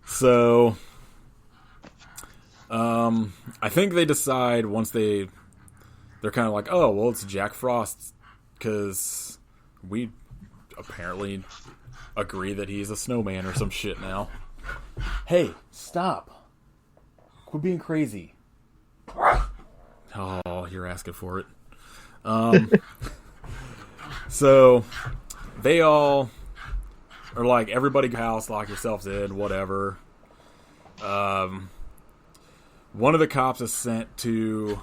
So, I think they decide once they're kind of like, oh, well, it's Jack Frost, because we apparently agree that he's a snowman or some shit now. Hey, stop. Quit being crazy. Oh, you're asking for it. So, they all are like, everybody go house, lock yourselves in, whatever. One of the cops is sent to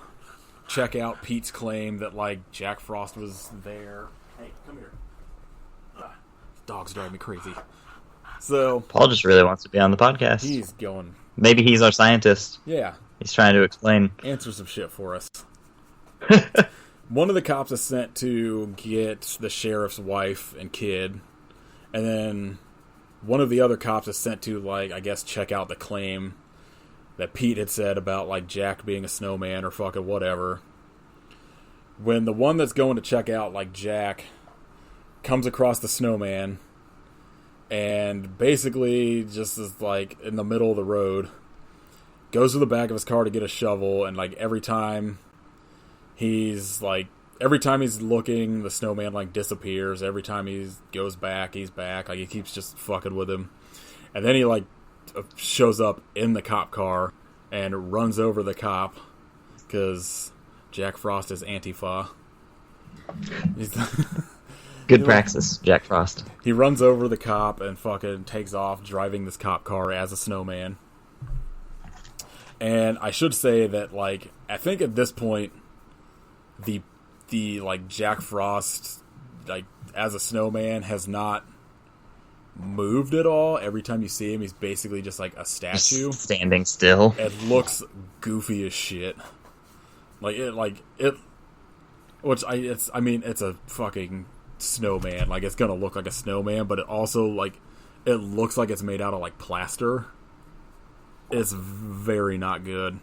check out Pete's claim that, like, Jack Frost was there. Hey, come here. Dogs drive me crazy. So Paul just really wants to be on the podcast. He's going. Maybe he's our scientist. Yeah. He's trying to explain. Answer some shit for us. One of the cops is sent to get the sheriff's wife and kid. And then one of the other cops is sent to, like, I guess, check out the claim that Pete had said about, like, Jack being a snowman or fucking whatever. When the one that's going to check out, like, Jack comes across the snowman and basically just is, like, in the middle of the road, goes to the back of his car to get a shovel, and, like, every time he's looking, the snowman, like, disappears. Every time he goes back, he's back. Like, he keeps just fucking with him. And then he, like, shows up in the cop car and runs over the cop because Jack Frost is Antifa. Good praxis, Jack Frost. He runs over the cop and fucking takes off driving this cop car as a snowman. And I should say that, like, I think at this point, the like, Jack Frost, like, as a snowman has not moved at all. Every time you see him, he's basically just like a statue. Just standing still. It looks goofy as shit. It's a fucking snowman. Like, it's gonna look like a snowman, but it also, like, it looks like it's made out of, like, plaster. It's very not good.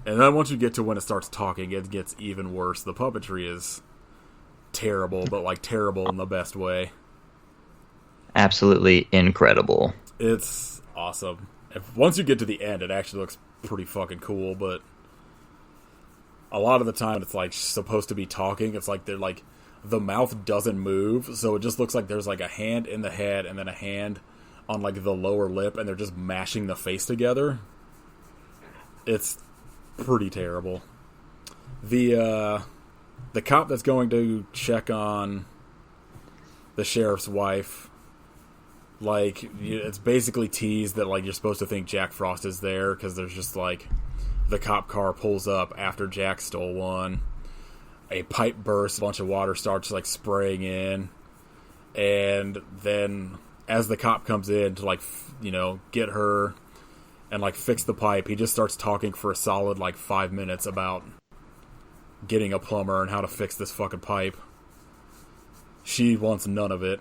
And then once you get to when it starts talking, it gets even worse. The puppetry is terrible, but, like, terrible in the best way. Absolutely incredible. It's awesome. Once you get to the end, it actually looks pretty fucking cool, but a lot of the time it's, like, supposed to be talking. It's like they're, like, the mouth doesn't move, so it just looks like there's, like, a hand in the head and then a hand on, like, the lower lip, and they're just mashing the face together. It's pretty terrible. The cop that's going to check on the sheriff's wife, like, it's basically teased that, like, you're supposed to think Jack Frost is there, because there's just, like, the cop car pulls up after Jack stole one. A pipe bursts, a bunch of water starts, like, spraying in, and then as the cop comes in to, like, get her, and like fix the pipe. He just starts talking for a solid like 5 minutes about getting a plumber and how to fix this fucking pipe. She wants none of it.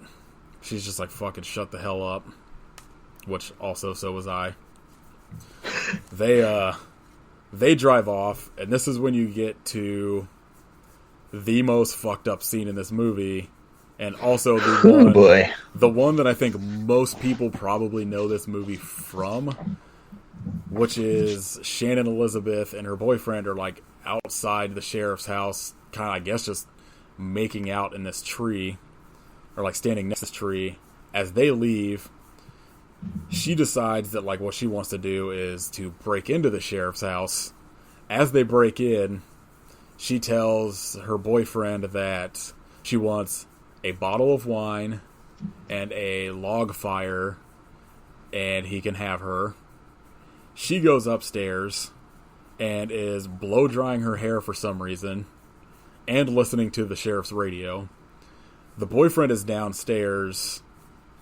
She's just like, fucking shut the hell up. Which also, so was I. They drive off, and this is when you get to the most fucked up scene in this movie, and also the one that I think most people probably know this movie from, which is Shannon Elizabeth and her boyfriend are like outside the sheriff's house, kind of, I guess, just making out in this tree, or like standing next to this tree. As they leave, she decides that like what she wants to do is to break into the sheriff's house. As they break in, she tells her boyfriend that she wants a bottle of wine and a log fire, and he can have her. She goes upstairs and is blow drying her hair for some reason and listening to the sheriff's radio. The boyfriend is downstairs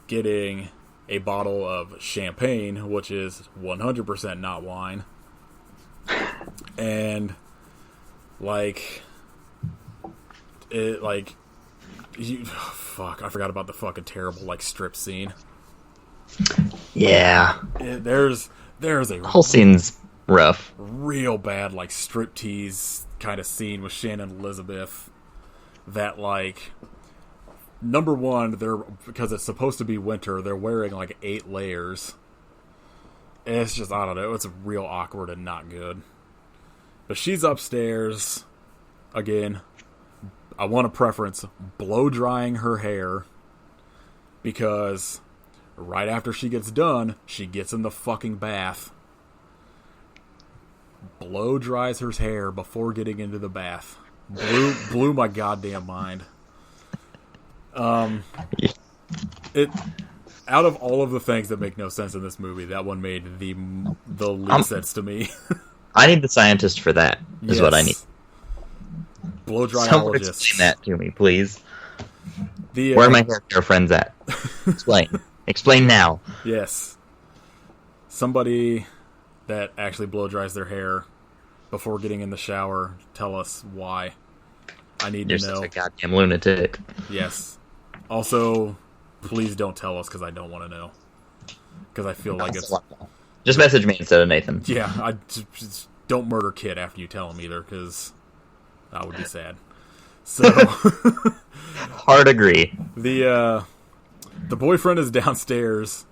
getting a bottle of champagne, which is 100% not wine. And like it, like fuck, I forgot about the fucking terrible like strip scene. Yeah, there's a whole scene's rough, real bad like striptease kind of scene with Shannon Elizabeth. That like, number one, they're, because it's supposed to be winter, they're wearing like 8 layers. It's just, I don't know, it's real awkward and not good. But she's upstairs, again, I want to preference blow drying her hair, because right after she gets done, she gets in the fucking bath, blow dries her hair before getting into the bath. Blew my goddamn mind. It, out of all of the things that make no sense in this movie, that one made the least sense to me. I need the scientist for that, is what I need. Blow dryologist. Someone explain that to me, please. Where are my hair care friends at? Explain. Explain now. Yes. Somebody that actually blow dries their hair before getting in the shower, tell us why. I need to know. You're such a goddamn lunatic. Yes. Also, please don't tell us, because I don't want to know. Because I feel like it's... Just message me instead of Nathan. Yeah, I just don't murder Kid after you tell him either, because that would be sad. So... Hard agree. The boyfriend is downstairs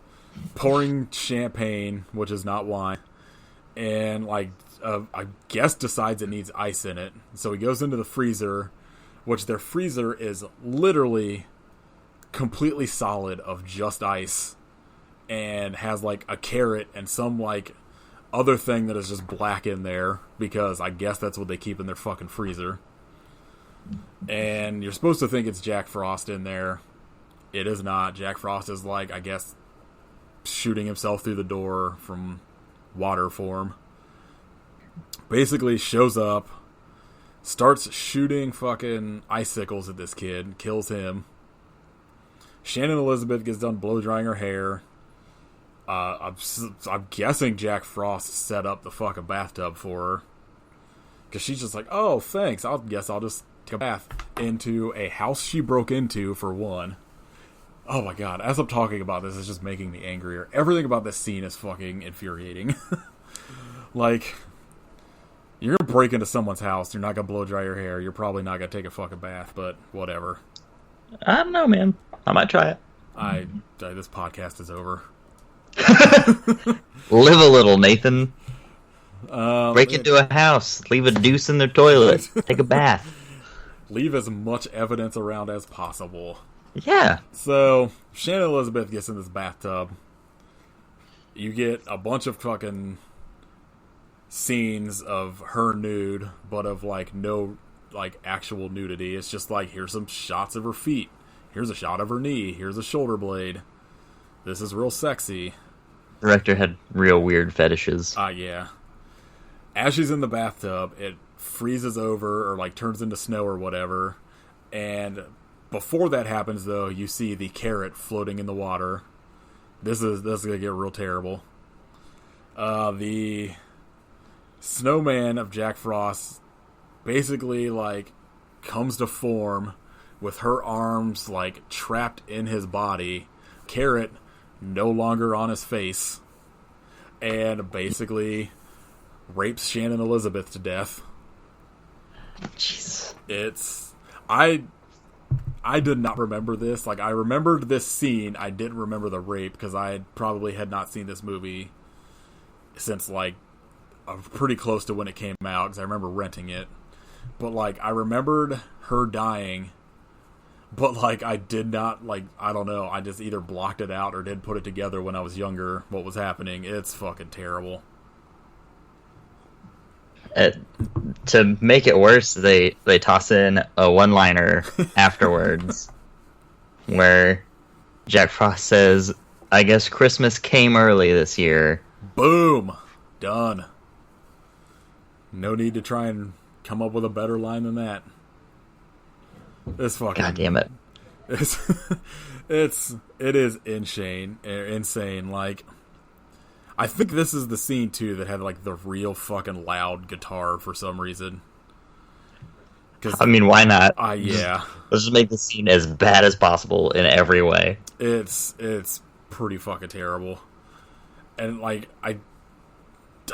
pouring champagne, which is not wine, and like I guess decides it needs ice in it. So he goes into the freezer, which their freezer is literally completely solid of just ice, and has like a carrot and some like other thing that is just black in there, because I guess that's what they keep in their fucking freezer. And you're supposed to think it's Jack Frost in there. It is not. Jack Frost is like, I guess, shooting himself through the door from water form. Basically shows up, starts shooting fucking icicles at this kid, kills him. Shannon Elizabeth gets done blow drying her hair. I'm guessing Jack Frost set up the fucking bathtub for her, because she's just like, oh, thanks, I'll just take a bath into a house she broke into, for one. Oh my god, as I'm talking about this, it's just making me angrier. Everything about this scene is fucking infuriating. Like, you're gonna break into someone's house, you're not gonna blow dry your hair, you're probably not gonna take a fucking bath, but whatever. I don't know, man. I might try it. This podcast is over. Live a little, Nathan. Break into a house, leave a deuce in their toilet, take a bath. Leave as much evidence around as possible. Yeah. So, Shannon Elizabeth gets in this bathtub. You get a bunch of fucking scenes of her nude, but of like no like actual nudity. It's just like, here's some shots of her feet. Here's a shot of her knee. Here's a shoulder blade. This is real sexy. The director had real weird fetishes. Yeah. As she's in the bathtub, it freezes over, or like turns into snow or whatever. And before that happens, though, you see the carrot floating in the water. This is gonna get real terrible. The snowman of Jack Frost basically like comes to form with her arms like trapped in his body, Carrot no longer on his face, and basically rapes Shannon Elizabeth to death. Jeez. It's I did not remember this. Like, I remembered this scene. I didn't remember the rape because I probably had not seen this movie since, like, pretty close to when it came out because I remember renting it. But, like, I remembered her dying, but, like, I did not, like, I don't know. I just either blocked it out or did put it together when I was younger, what was happening. It's fucking terrible. To make it worse, they toss in a one-liner afterwards where Jack Frost says, "I guess Christmas came early this year." Boom! Done. No need to try and come up with a better line than that. It's fucking... God damn it. It is insane. Like, I think this is the scene, too, that had, like, the real fucking loud guitar for some reason. I mean, why not? Yeah. Let's just make the scene as bad as possible in every way. It's pretty fucking terrible. And, like, I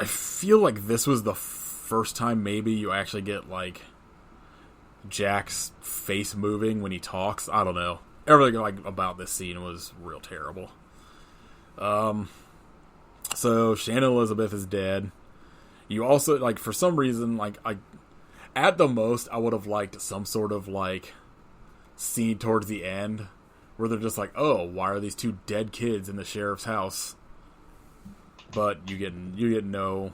feel like this was the first time maybe you actually get, like, Jack's face moving when he talks. I don't know. Everything, like, about this scene was real terrible. So, Shannon Elizabeth is dead. You also, like, for some reason, like, at the most, I would have liked some sort of, like, scene towards the end where they're just like, oh, why are these two dead kids in the sheriff's house? But you get no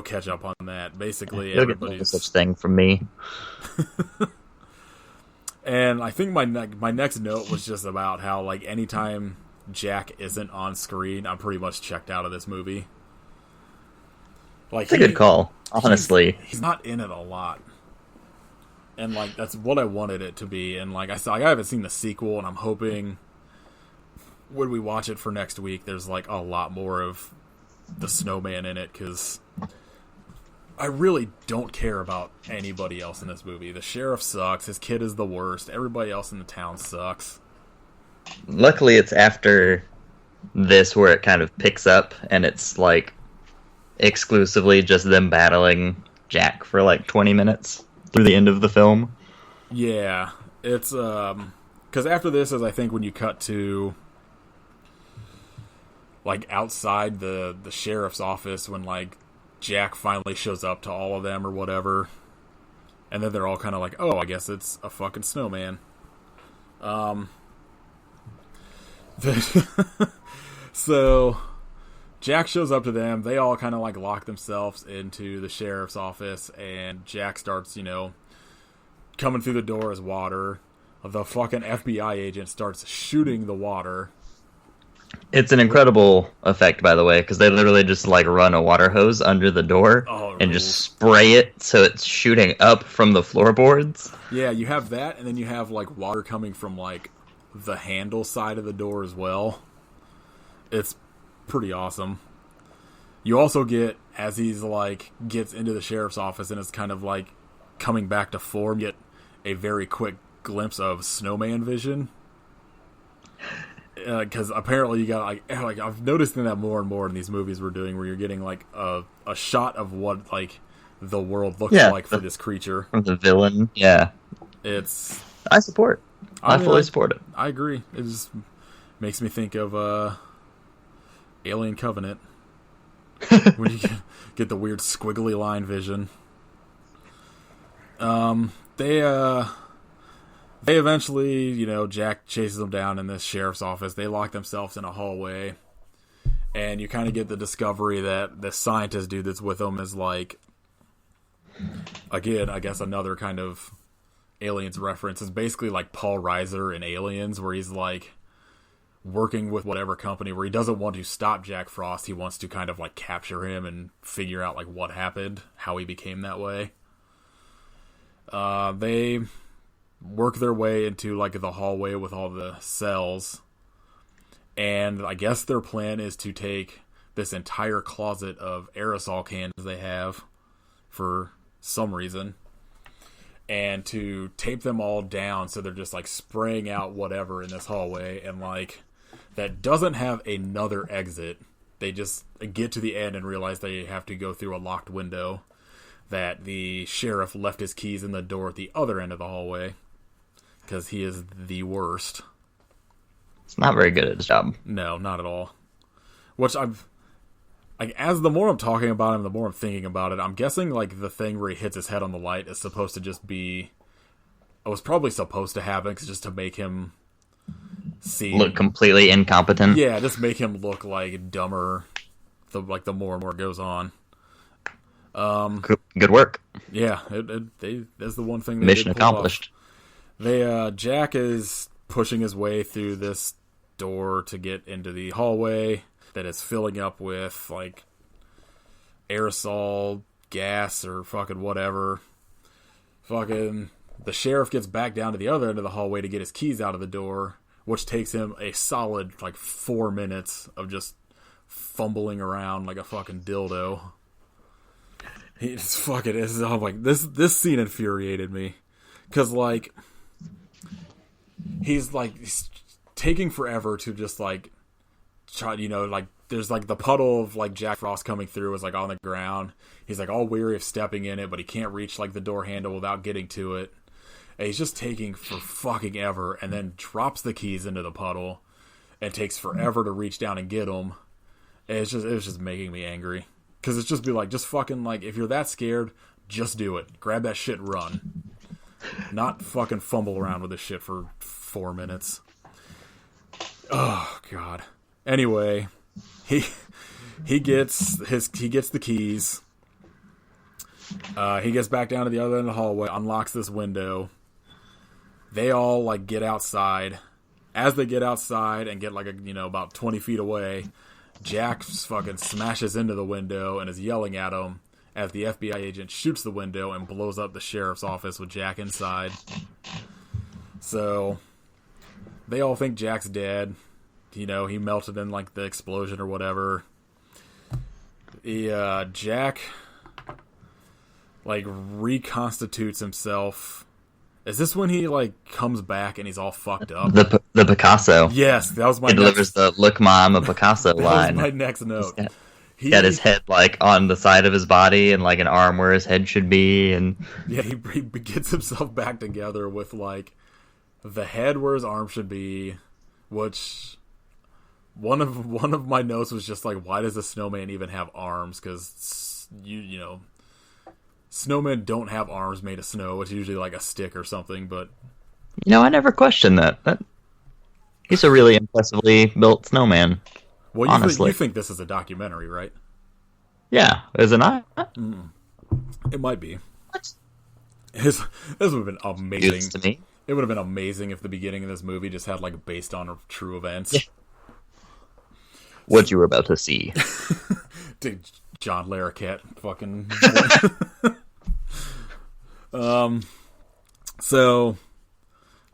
catch up on that. Basically, you'll get no such thing from me. And I think my next note was just about how, like, anytime Jack isn't on screen, I'm pretty much checked out of this movie. Like, it's a good call, honestly. He's not in it a lot. And, like, that's what I wanted it to be. And, like I said, I haven't seen the sequel, and I'm hoping when we watch it for next week, there's, like, a lot more of the snowman in it, because I really don't care about anybody else in this movie. The sheriff sucks. His kid is the worst. Everybody else in the town sucks. Luckily, it's after this where it kind of picks up, and it's, like, exclusively just them battling Jack for, like, 20 minutes through the end of the film. Yeah. It's, because after this is, I think, when you cut to, like, outside the sheriff's office when, like, Jack finally shows up to all of them or whatever. And then they're all kind of like, oh, I guess it's a fucking snowman. So Jack shows up to them. They all kind of like lock themselves into the sheriff's office, and Jack starts, coming through the door as water. The fucking FBI agent starts shooting the water. It's an incredible effect, by the way, because they literally just like run a water hose under the door and just spray it so it's shooting up from the floorboards. Yeah, you have that, and then you have like water coming from like the handle side of the door as well. It's pretty awesome. You also get, as he's like gets into the sheriff's office and it's kind of like coming back to form, get a very quick glimpse of snowman vision. Because apparently you got like I've noticed that more and more in these movies we're doing, where you're getting like a shot of what like the world looks like for this creature from the villain. Yeah, I support. I fully support it. I agree. It just makes me think of Alien Covenant when you get the weird squiggly line vision. They eventually, Jack chases them down in this sheriff's office. They lock themselves in a hallway. And you kind of get the discovery that the scientist dude that's with them is like, again, I guess another kind of Aliens reference. Is basically like Paul Reiser in Aliens, where he's like working with whatever company, where he doesn't want to stop Jack Frost. He wants to kind of like capture him and figure out like what happened, how he became that way. They work their way into like the hallway with all the cells, and I guess their plan is to take this entire closet of aerosol cans they have for some reason, and to tape them all down so they're just like spraying out whatever in this hallway, and like that doesn't have another exit. They just get to the end and realize they have to go through a locked window, that the sheriff left his keys in the door at the other end of the hallway because he is the worst. It's not very good at his job. No, not at all. Which as the more I'm talking about him, the more I'm thinking about it, I'm guessing like the thing where he hits his head on the light is supposed to just be, it was probably supposed to happen just to make him look completely incompetent. Yeah, just make him look like dumber the more and more it goes on. Good work. Yeah, that's the one thing they Mission did pull accomplished. Off. Jack is pushing his way through this door to get into the hallway that is filling up with like aerosol gas or fucking whatever. Fucking the sheriff gets back down to the other end of the hallway to get his keys out of the door, which takes him a solid like 4 minutes of just fumbling around like a fucking dildo. He's fucking. I'm like, this scene infuriated me, because like he's taking forever to just like try, like there's like the puddle of like Jack Frost coming through is like on the ground. He's like all weary of stepping in it, but he can't reach like the door handle without getting to it. And he's just taking for fucking ever, and then drops the keys into the puddle, and takes forever to reach down and get them. And it was just making me angry. Because it's just be like, just fucking, like, if you're that scared, just do it. Grab that shit and run. Not fucking fumble around with this shit for 4 minutes. Oh, God. Anyway, he gets the keys. He gets back down to the other end of the hallway, unlocks this window. They all, like, get outside. As they get outside and get, like, about 20 feet away, Jack fucking smashes into the window and is yelling at him as the FBI agent shoots the window and blows up the sheriff's office with Jack inside. So they all think Jack's dead. He melted in like the explosion or whatever. Jack like reconstitutes himself. Is this when he like comes back and he's all fucked up? The Picasso. Yes, that was my. He delivers the "Look, Ma, I'm a Picasso" line. That was my next note. He got his head like on the side of his body and like an arm where his head should be, and yeah, he gets himself back together with like the head where his arm should be. Which one of my notes was just like, why does a snowman even have arms? Because snowmen don't have arms made of snow. It's usually like a stick or something, but... I never questioned that. He's a really impressively built snowman. Well, honestly. You think this is a documentary, right? Yeah, is it not? It might be. What? This would have been amazing. News to me. It would have been amazing if the beginning of this movie just had like based on true events. Yeah. What you were about to see. John Larroquette, fucking. So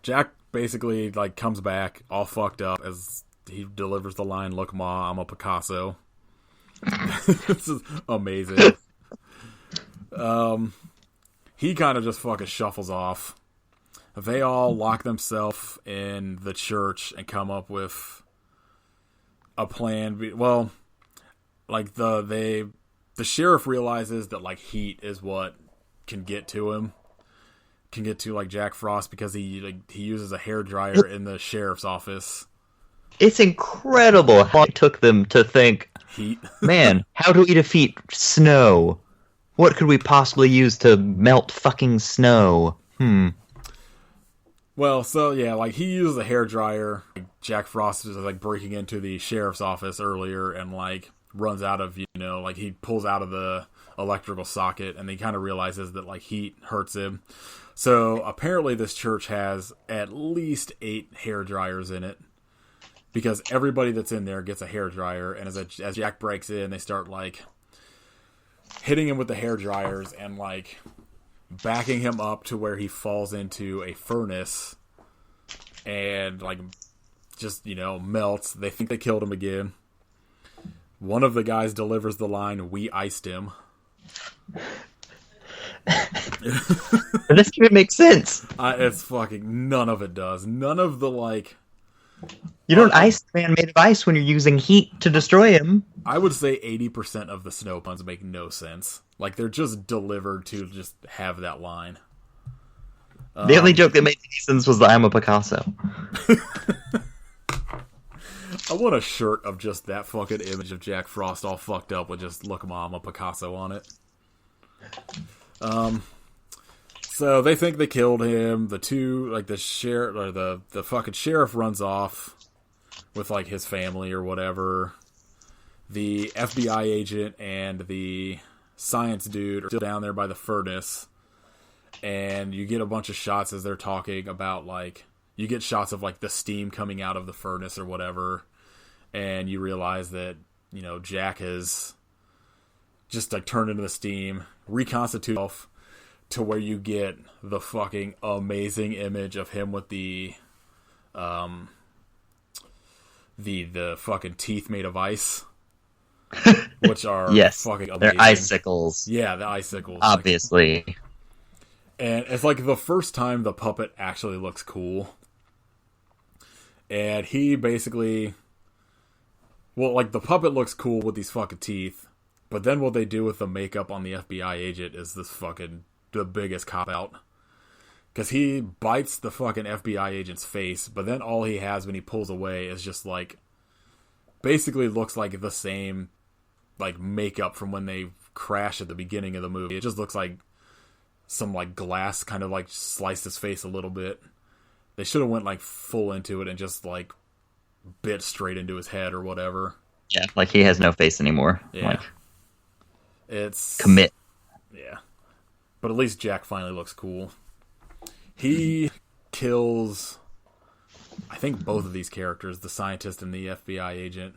Jack basically like comes back all fucked up as he delivers the line, "Look, Ma, I'm a Picasso." This is amazing. He kind of just fucking shuffles off. They all lock themselves in the church and come up with a plan. Well, like the sheriff realizes that like heat is what can get to him, can get to like Jack Frost, because he uses a hairdryer in the sheriff's office. It's incredible how it took them to think, heat. Man, how do we defeat snow? What could we possibly use to melt fucking snow? Well, so yeah, like he uses a hairdryer. Jack Frost is like breaking into the sheriff's office earlier and like runs out of, like he pulls out of the electrical socket, and he kind of realizes that like heat hurts him. So apparently this church has at least 8 hairdryers in it, because everybody that's in there gets a hairdryer, and as Jack breaks in, they start like hitting him with the hairdryers and like backing him up to where he falls into a furnace and like just melts. They think they killed him again. One of the guys delivers the line, "We iced him." This can't make sense. It's fucking... None of it does. None of the, like... You don't ice the man made of ice when you're using heat to destroy him. I would say 80% of the snow puns make no sense. Like, they're just delivered to just have that line. The only joke that made any sense was the "I'm a Picasso." I want a shirt of just that fucking image of Jack Frost all fucked up with just "Look, Mom, I'm a Picasso" on it. So they think they killed him. The two, like the sheriff, or the fucking sheriff runs off with like his family or whatever. The FBI agent and the science dude are still down there by the furnace. And you get a bunch of shots as they're talking about, like, you get shots of, like, the steam coming out of the furnace or whatever. And you realize that, you know, Jack has just, like, turned into the steam, reconstituted himself to where you get the fucking amazing image of him with the fucking teeth made of ice. Which are fucking amazing. They're icicles. Yeah, the icicles. Obviously. Like, and it's like the first time the puppet actually looks cool. And he basically... Well, like, the puppet looks cool with these fucking teeth. But then what they do with the makeup on the FBI agent is this fucking... the biggest cop-out. Because he bites the fucking FBI agent's face, but then all he has when he pulls away is just, like... basically looks like the same, like, makeup from when they crash at the beginning of the movie. It just looks like some, like, glass kind of, like, sliced his face a little bit. They should have went, like, full into it and just, like, bit straight into his head or whatever. Yeah, like he has no face anymore. Yeah. Like, it's... commit. Yeah. But at least Jack finally looks cool. He kills... I think both of these characters, the scientist and the FBI agent.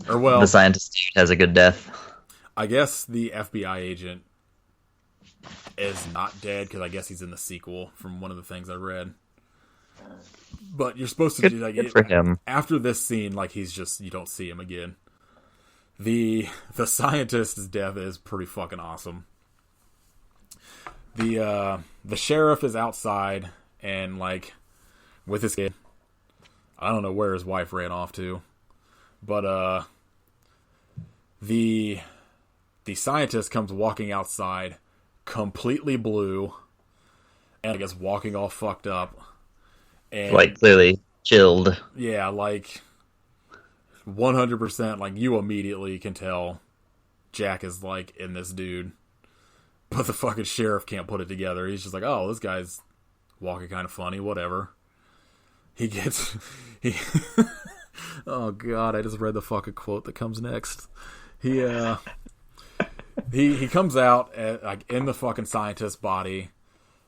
Or, well... The scientist dude has a good death. I guess the FBI agent is not dead, because I guess he's in the sequel from one of the things I read. But you're supposed to do, like... Good for him. After this scene, like, he's just... You don't see him again. The scientist's death is pretty fucking awesome. The sheriff is outside, and, like... with his kid. I don't know where his wife ran off to. But, the scientist comes walking outside, completely blue, and I guess walking all fucked up. And, like, clearly chilled. Yeah, like, 100%, like, you immediately can tell Jack is, like, in this dude. But the fucking sheriff can't put it together. He's just like, oh, this guy's walking kind of funny, whatever. He oh god, I just read the fucking quote that comes next. He comes out like in the fucking scientist's body.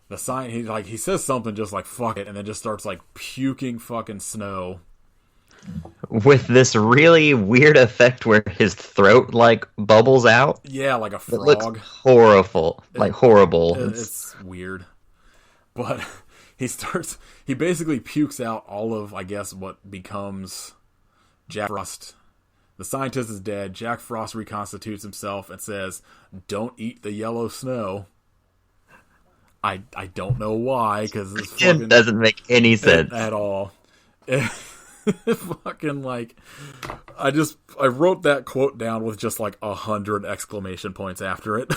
He says something just like fuck it, and then just starts like puking fucking snow. With this really weird effect where his throat like bubbles out. Yeah, like a frog. It looks horrible. Horrible. It's weird. But he basically pukes out all of, I guess, what becomes Jack Frost. The scientist is dead. Jack Frost reconstitutes himself and says, "Don't eat the yellow snow." I don't know why, because it doesn't make any sense at all. Fucking like, I wrote that quote down with just like 100 exclamation points after it.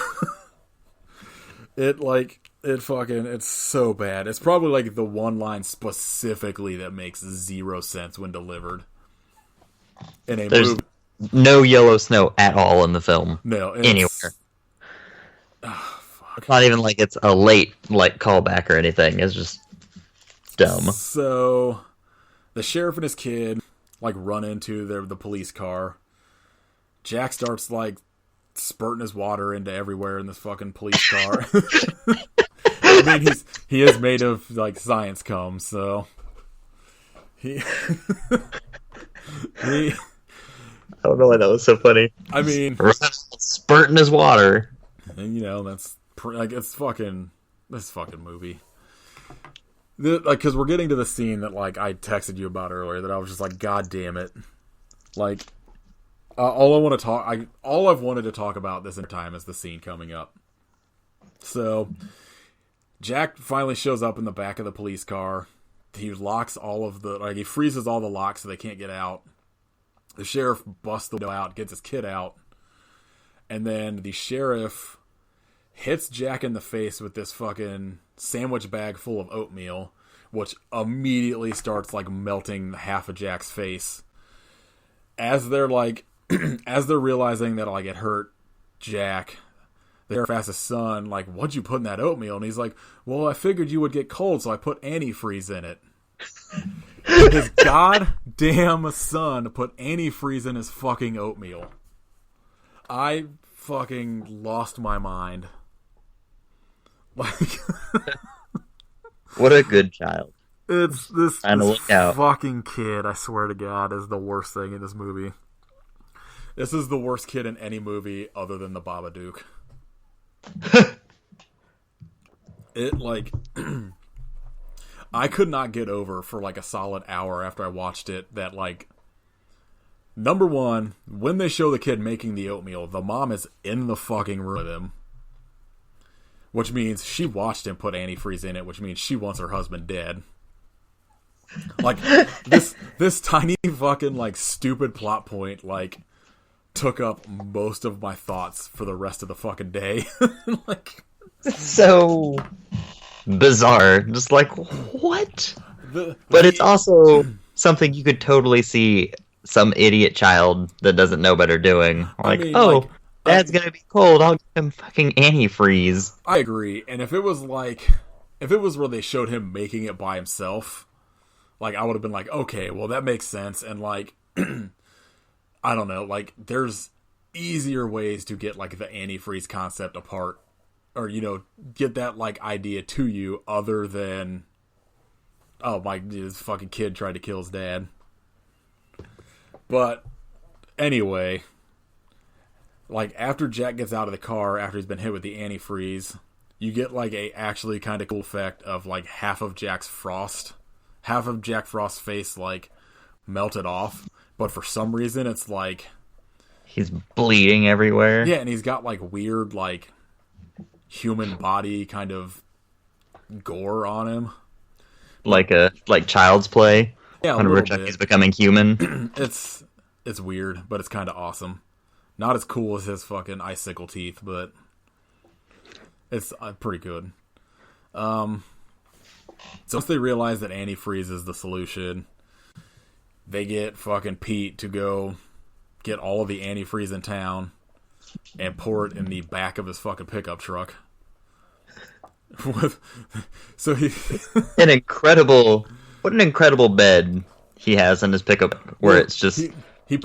It's so bad. It's probably like the one line specifically that makes zero sense when delivered. There's no yellow snow at all in the film. No. Anywhere. Oh, fuck. It's not even like it's a late like callback or anything. It's just dumb. So, the sheriff and his kid like run into the police car. Jack starts like spurting his water into everywhere in this fucking police car. I mean, he is made of like science cum, so he I don't know why that was so funny. I mean, spurting his water. And, you know, that's like it's fucking this fucking movie. Like, because we're getting to the scene that like I texted you about earlier, that I was just like, God damn it! Like, all I've wanted to talk about this entire time is the scene coming up. So, Jack finally shows up in the back of the police car. He locks he freezes all the locks so they can't get out. The sheriff busts the window out, gets his kid out, and then the sheriff hits Jack in the face with this fucking sandwich bag full of oatmeal, which immediately starts like melting half of Jack's face. As they're like, as they're realizing that like it hurt Jack, the sheriff asks his son, like, what'd you put in that oatmeal? And he's like, well, I figured you would get cold, so I put antifreeze in it. His goddamn son put antifreeze in his fucking oatmeal. I fucking lost my mind. Like, what a good child. It's this fucking kid, I swear to God, is the worst thing in this movie. This is the worst kid in any movie other than the Babadook. It, like, I could not get over for, like, a solid hour after I watched it that, like, number one, when they show the kid making the oatmeal, the mom is in the fucking room with him. Which means she watched him put antifreeze in it, which means she wants her husband dead. Like, this tiny fucking, like, stupid plot point, like, took up most of my thoughts for the rest of the fucking day. Like, so bizarre. Just like, what? But it's also something you could totally see some idiot child that doesn't know better doing. Like, Dad's gonna be cold, I'll give him fucking antifreeze. I agree. And if it was where they showed him making it by himself, like, I would have been like, okay, well, that makes sense. And, like, I don't know, like, there's easier ways to get, like, the antifreeze concept apart, or, you know, get that, like, idea to you other than, oh, this fucking kid tried to kill his dad. But, anyway, like, after Jack gets out of the car, after he's been hit with the antifreeze, you get, like, a actually kind of cool effect of, like, half of Jack Frost's face, like, melted off. But for some reason, it's like, he's bleeding everywhere. Yeah, and he's got, like, weird, like, human body kind of gore on him. Like Child's Play? Yeah, whenever Chucky's becoming human. It's weird, but it's kind of awesome. Not as cool as his fucking icicle teeth, but it's pretty good. So once they realize that antifreeze is the solution, they get fucking Pete to go get all of the antifreeze in town and pour it in the back of his fucking pickup truck. What an incredible bed he has in his pickup, where it's just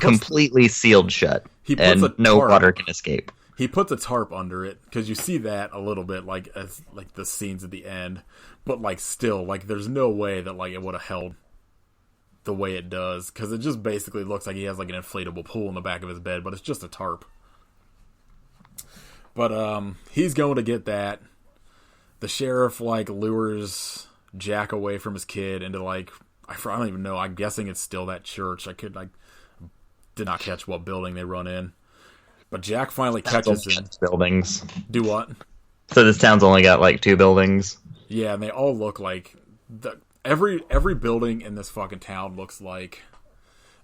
completely sealed shut and no water can escape. He puts a tarp under it, because you see that a little bit, like, as like the scenes at the end, but, like, still, like, there's no way that, like, it would have held the way it does, because it just basically looks like he has, like, an inflatable pool in the back of his bed, but it's just a tarp. But he's going to get that. The sheriff, like, lures Jack away from his kid into, like, I don't even know, I'm guessing it's still that church. I did not catch what building they run in. But Jack finally catches him. Buildings. Do what? So this town's only got, like, 2 buildings? Yeah, and they all look like... Every building in this fucking town looks like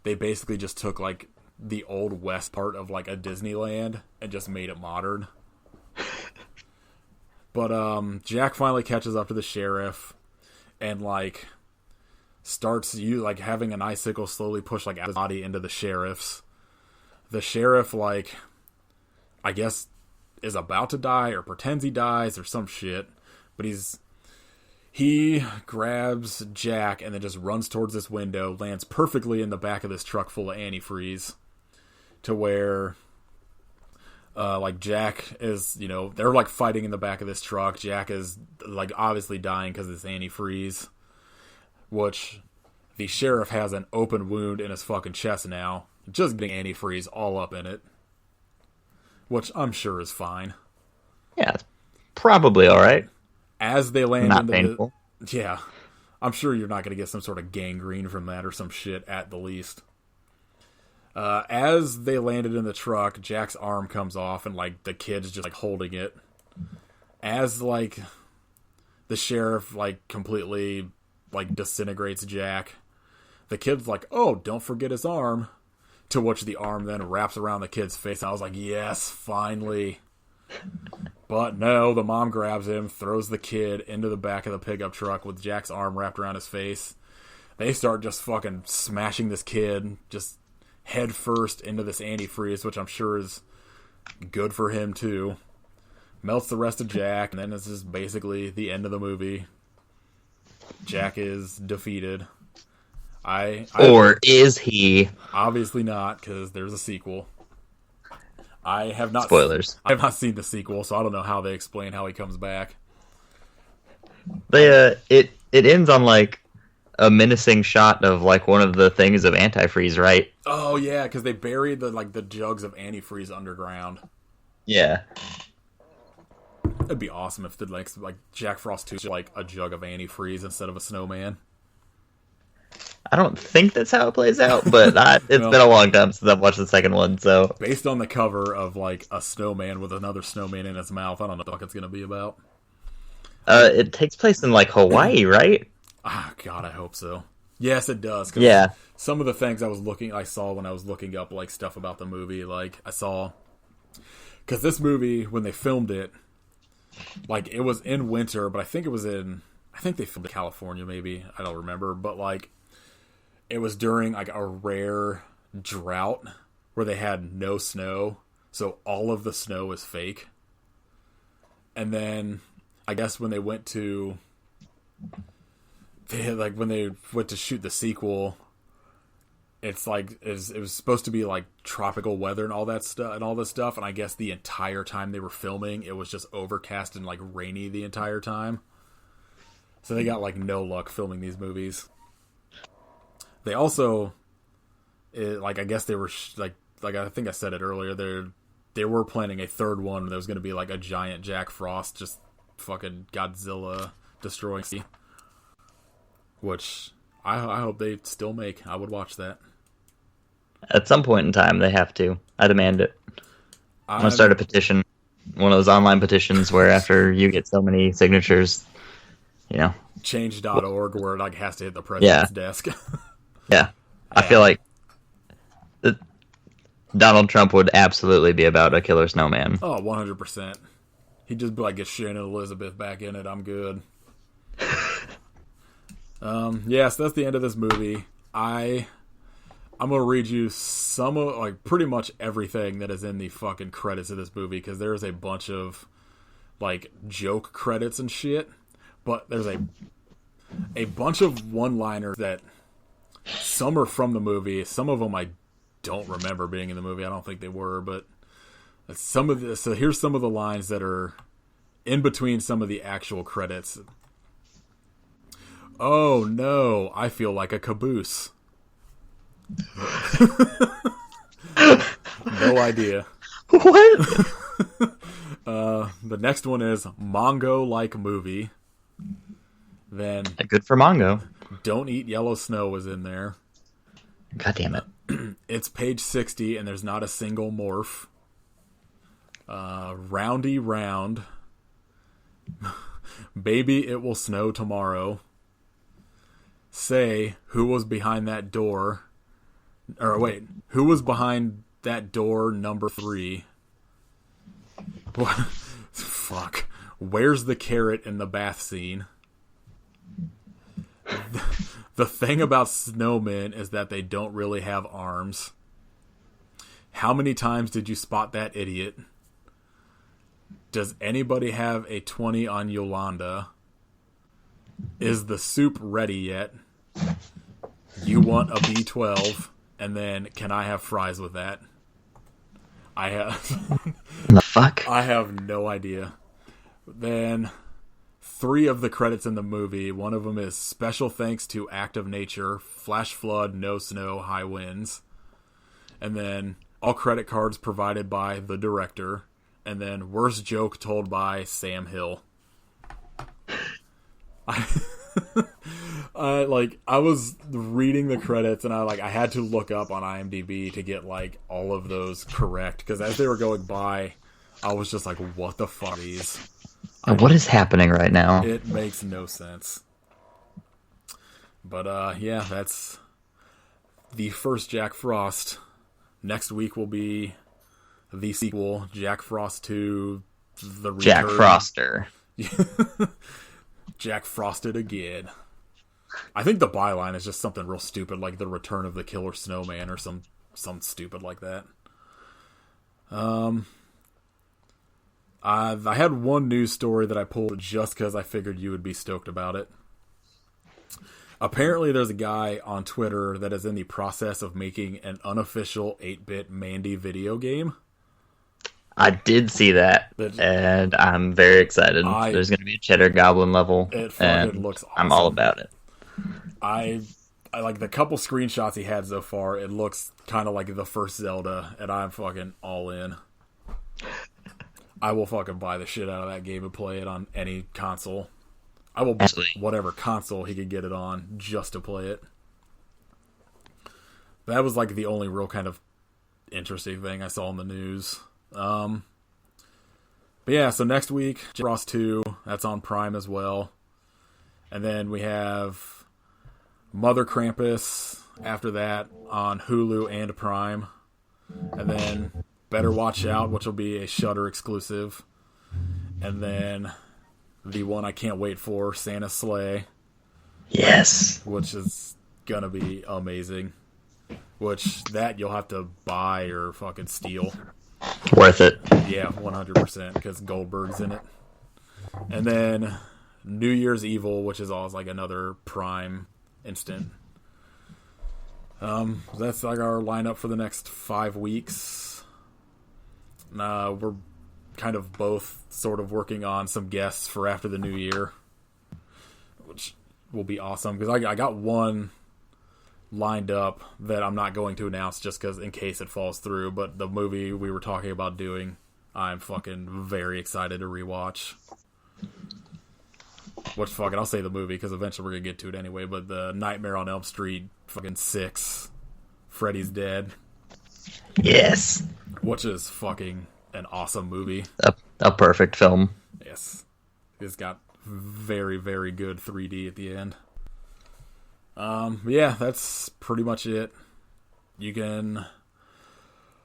they basically just took, like, the old west part of, like, a Disneyland and just made it modern. But Jack finally catches up to the sheriff and, like, starts having an icicle slowly push, like, out his body into the sheriff's. The sheriff, like, I guess is about to die or pretends he dies or some shit, but he grabs Jack and then just runs towards this window, lands perfectly in the back of this truck full of antifreeze, to where like, Jack is, you know, they're, like, fighting in the back of this truck. Jack is, like, obviously dying because of this antifreeze, which the sheriff has an open wound in his fucking chest now, just getting antifreeze all up in it, which I'm sure is fine. Yeah, it's probably alright. As they land not into painful. Yeah, I'm sure you're not going to get some sort of gangrene from that or some shit at the least. As they landed in the truck, Jack's arm comes off, and like the kid's just like holding it. As like the sheriff like completely like disintegrates Jack, the kid's like, "Oh, don't forget his arm." To which the arm then wraps around the kid's face. I was like, "Yes, finally." But no, the mom grabs him, throws the kid into the back of the pickup truck with Jack's arm wrapped around his face. They start just fucking smashing this kid, just head first into this antifreeze, which I'm sure is good for him too. Melts the rest of Jack, and then this is basically the end of the movie. Jack is defeated. Or is he? Obviously not, because there's a sequel. I have not. Spoilers. I have not seen the sequel, so I don't know how they explain how he comes back. It ends on like a menacing shot of like one of the things of antifreeze, right? Oh yeah, because they buried the jugs of antifreeze underground. Yeah. It'd be awesome if the like Jack Frost 2 like a jug of antifreeze instead of a snowman. I don't think that's how it plays out, but it's been a long time since I've watched the second one, so... Based on the cover of, like, a snowman with another snowman in his mouth, I don't know what it's going to be about. It takes place in, like, Hawaii, right? Ah, God, I hope so. Yes, it does. Cause yeah. Some of the things I saw when I was looking up, like, stuff about the movie, like, I saw... Because this movie, when they filmed it, like, it was in winter, but I think they filmed in California, maybe. I don't remember, but, like... It was during like a rare drought where they had no snow, so all of the snow was fake. And then I guess when they went to shoot the sequel, it's like it was supposed to be like tropical weather and all that stuff and all this stuff, and I guess the entire time they were filming it was just overcast and like rainy the entire time. So they got like no luck filming these movies. They also, I guess they were, like I think I said it earlier, they were planning a third one that was going to be, like, a giant Jack Frost just fucking Godzilla destroying sea. Which, I hope they still make. I would watch that. At some point in time, they have to. I demand it. I'm going to start a petition. One of those online petitions where after you get so many signatures, Change.org where it, like, has to hit the president's desk. Yeah, I feel like Donald Trump would absolutely be about a killer snowman. Oh, 100%. He'd just be like, get Shannon Elizabeth back in it, I'm good. So that's the end of this movie. I'm going to read you some of, like, pretty much everything that is in the fucking credits of this movie, because there's a bunch of, like, joke credits and shit, but there's a bunch of one-liners that... Some are from the movie. Some of them I don't remember being in the movie. I don't think they were, but some of this. So here's some of the lines that are in between some of the actual credits. Oh no, I feel like a caboose. No idea. What? The next one is Mongo-like movie. Then good for Mongo. Don't Eat Yellow Snow was in there. God damn it. It's page 60 and there's not a single morph. Roundy Round. Baby, It Will Snow Tomorrow. Say, Who Was Behind That Door? Or wait, Who Was Behind That Door number 3? What? Fuck. Where's the carrot in the bath scene? The thing about snowmen is that they don't really have arms. How many times did you spot that idiot? Does anybody have a 20 on Yolanda? Is the soup ready yet? You want a B12? And then, can I have fries with that? I have... The fuck? I have no idea. Then... 3 of the credits in the movie. One of them is special thanks to Act of Nature, flash flood, no snow, high winds. And then all credit cards provided by the director. And then worst joke told by Sam Hill. I was reading the credits and I had to look up on IMDb to get like all of those correct because as they were going by, I was just like, "What the fuck are these?" What is happening right now? It makes no sense. But yeah, that's the first Jack Frost. Next week will be the sequel, Jack Frost 2, The Return. Jack Froster. Jack Frosted again. I think the byline is just something real stupid, like The Return of the Killer Snowman or some stupid like that. I had one news story that I pulled just because I figured you would be stoked about it. Apparently, there's a guy on Twitter that is in the process of making an unofficial 8-bit Mandy video game. I did see that, and I'm very excited. There's going to be a Cheddar Goblin level, it fucking looks awesome. I'm all about it. I like the couple screenshots he had so far. It looks kind of like the first Zelda, and I'm fucking all in. I will fucking buy the shit out of that game and play it on any console. I will buy whatever console he could get it on just to play it. That was like the only real kind of interesting thing I saw in the news. But yeah, so next week, Jack Frost 2, that's on Prime as well. And then we have Mother Krampus after that on Hulu and Prime. And then Better Watch Out, which will be a Shudder exclusive. And then the one I can't wait for, Santa's Sleigh. Yes. Which is gonna be amazing. Which, that you'll have to buy or fucking steal. Worth it. Yeah, 100%, because Goldberg's in it. And then New Year's Evil, which is always like another Prime instant. That's like our lineup for the next 5 weeks. We're kind of both sort of working on some guests for after the new year, which will be awesome, because I got one lined up that I'm not going to announce just because in case it falls through, but the movie we were talking about doing, I'm fucking very excited to rewatch. Which fucking, I'll say the movie because eventually we're gonna get to it anyway, but the Nightmare on Elm Street fucking 6, Freddy's Dead. Yes. Which is fucking an awesome movie. A perfect film. Yes. It's got very, very good 3D at the end. Yeah, that's pretty much it. You can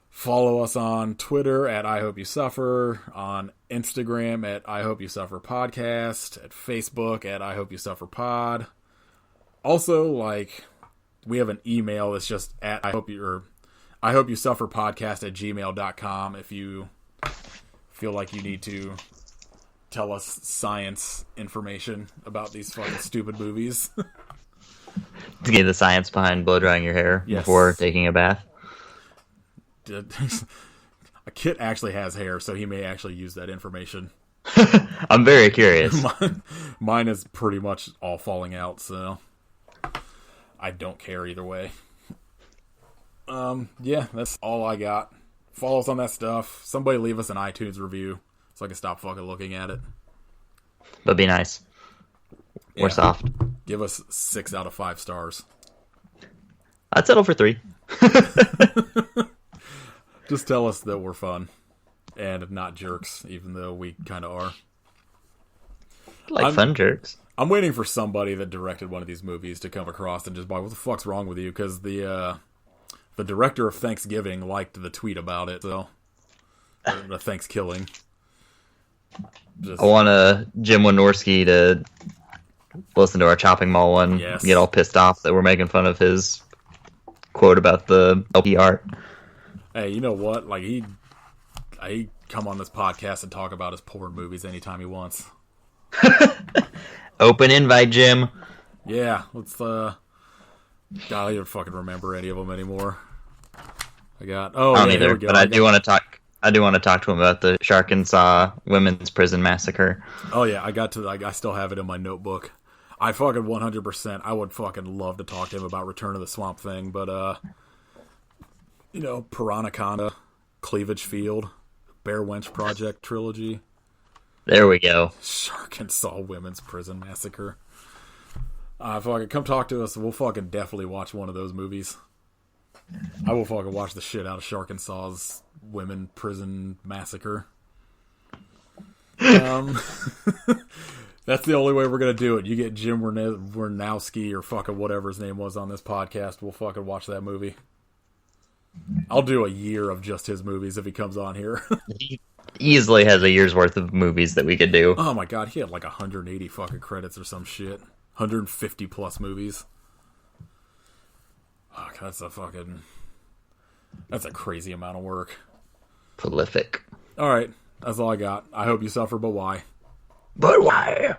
follow us on Twitter at I Hope You Suffer, on Instagram at I Hope You Suffer Podcast, at Facebook at I Hope You Suffer Pod. Also, like, we have an email that's just at I Hope You Suffer Podcast at gmail.com if you feel like you need to tell us science information about these fucking stupid movies. To get the science behind blow drying your hair before taking a bath. A Kit actually has hair, so he may actually use that information. I'm very curious. Mine is pretty much all falling out, so I don't care either way. Yeah, that's all I got. Follow us on that stuff. Somebody leave us an iTunes review so I can stop fucking looking at it. But be nice. We're soft. Give us 6 out of 5 stars. I'd settle for 3. Just tell us that we're fun and not jerks, even though we kind of are. Fun jerks. I'm waiting for somebody that directed one of these movies to come across and just be like, what the fuck's wrong with you? Because the director of Thanksgiving liked the tweet about it, so the Thanksgiving. I want Jim Wynorski to listen to our Chopping Mall one, get all pissed off that we're making fun of his quote about the LP art. Hey, you know what? Like, he come on this podcast and talk about his porn movies anytime he wants. Open invite, Jim. Yeah, let's, God, I don't even fucking remember any of them anymore. I don't either, but I do want to talk to him about the Sharkensaw women's prison massacre. Oh yeah, I still have it in my notebook. I fucking 100%, I would fucking love to talk to him about Return of the Swamp Thing, but, Piranaconda, Cleavage Field, Bear Wench Project trilogy. There we go. Sharkensaw women's prison massacre. Fucking come talk to us. We'll fucking definitely watch one of those movies. I will fucking watch the shit out of Sharkansaw's women prison massacre. That's the only way we're gonna do it. You get Jim Wernowski or fucking whatever his name was on this podcast. We'll fucking watch that movie. I'll do a year of just his movies if he comes on here. He easily has a year's worth of movies that we could do. Oh my god, he had like 180 fucking credits or some shit. 150 plus movies. Fuck, that's a crazy amount of work. Prolific. Alright, that's all I got. I hope you suffer, but why? But why?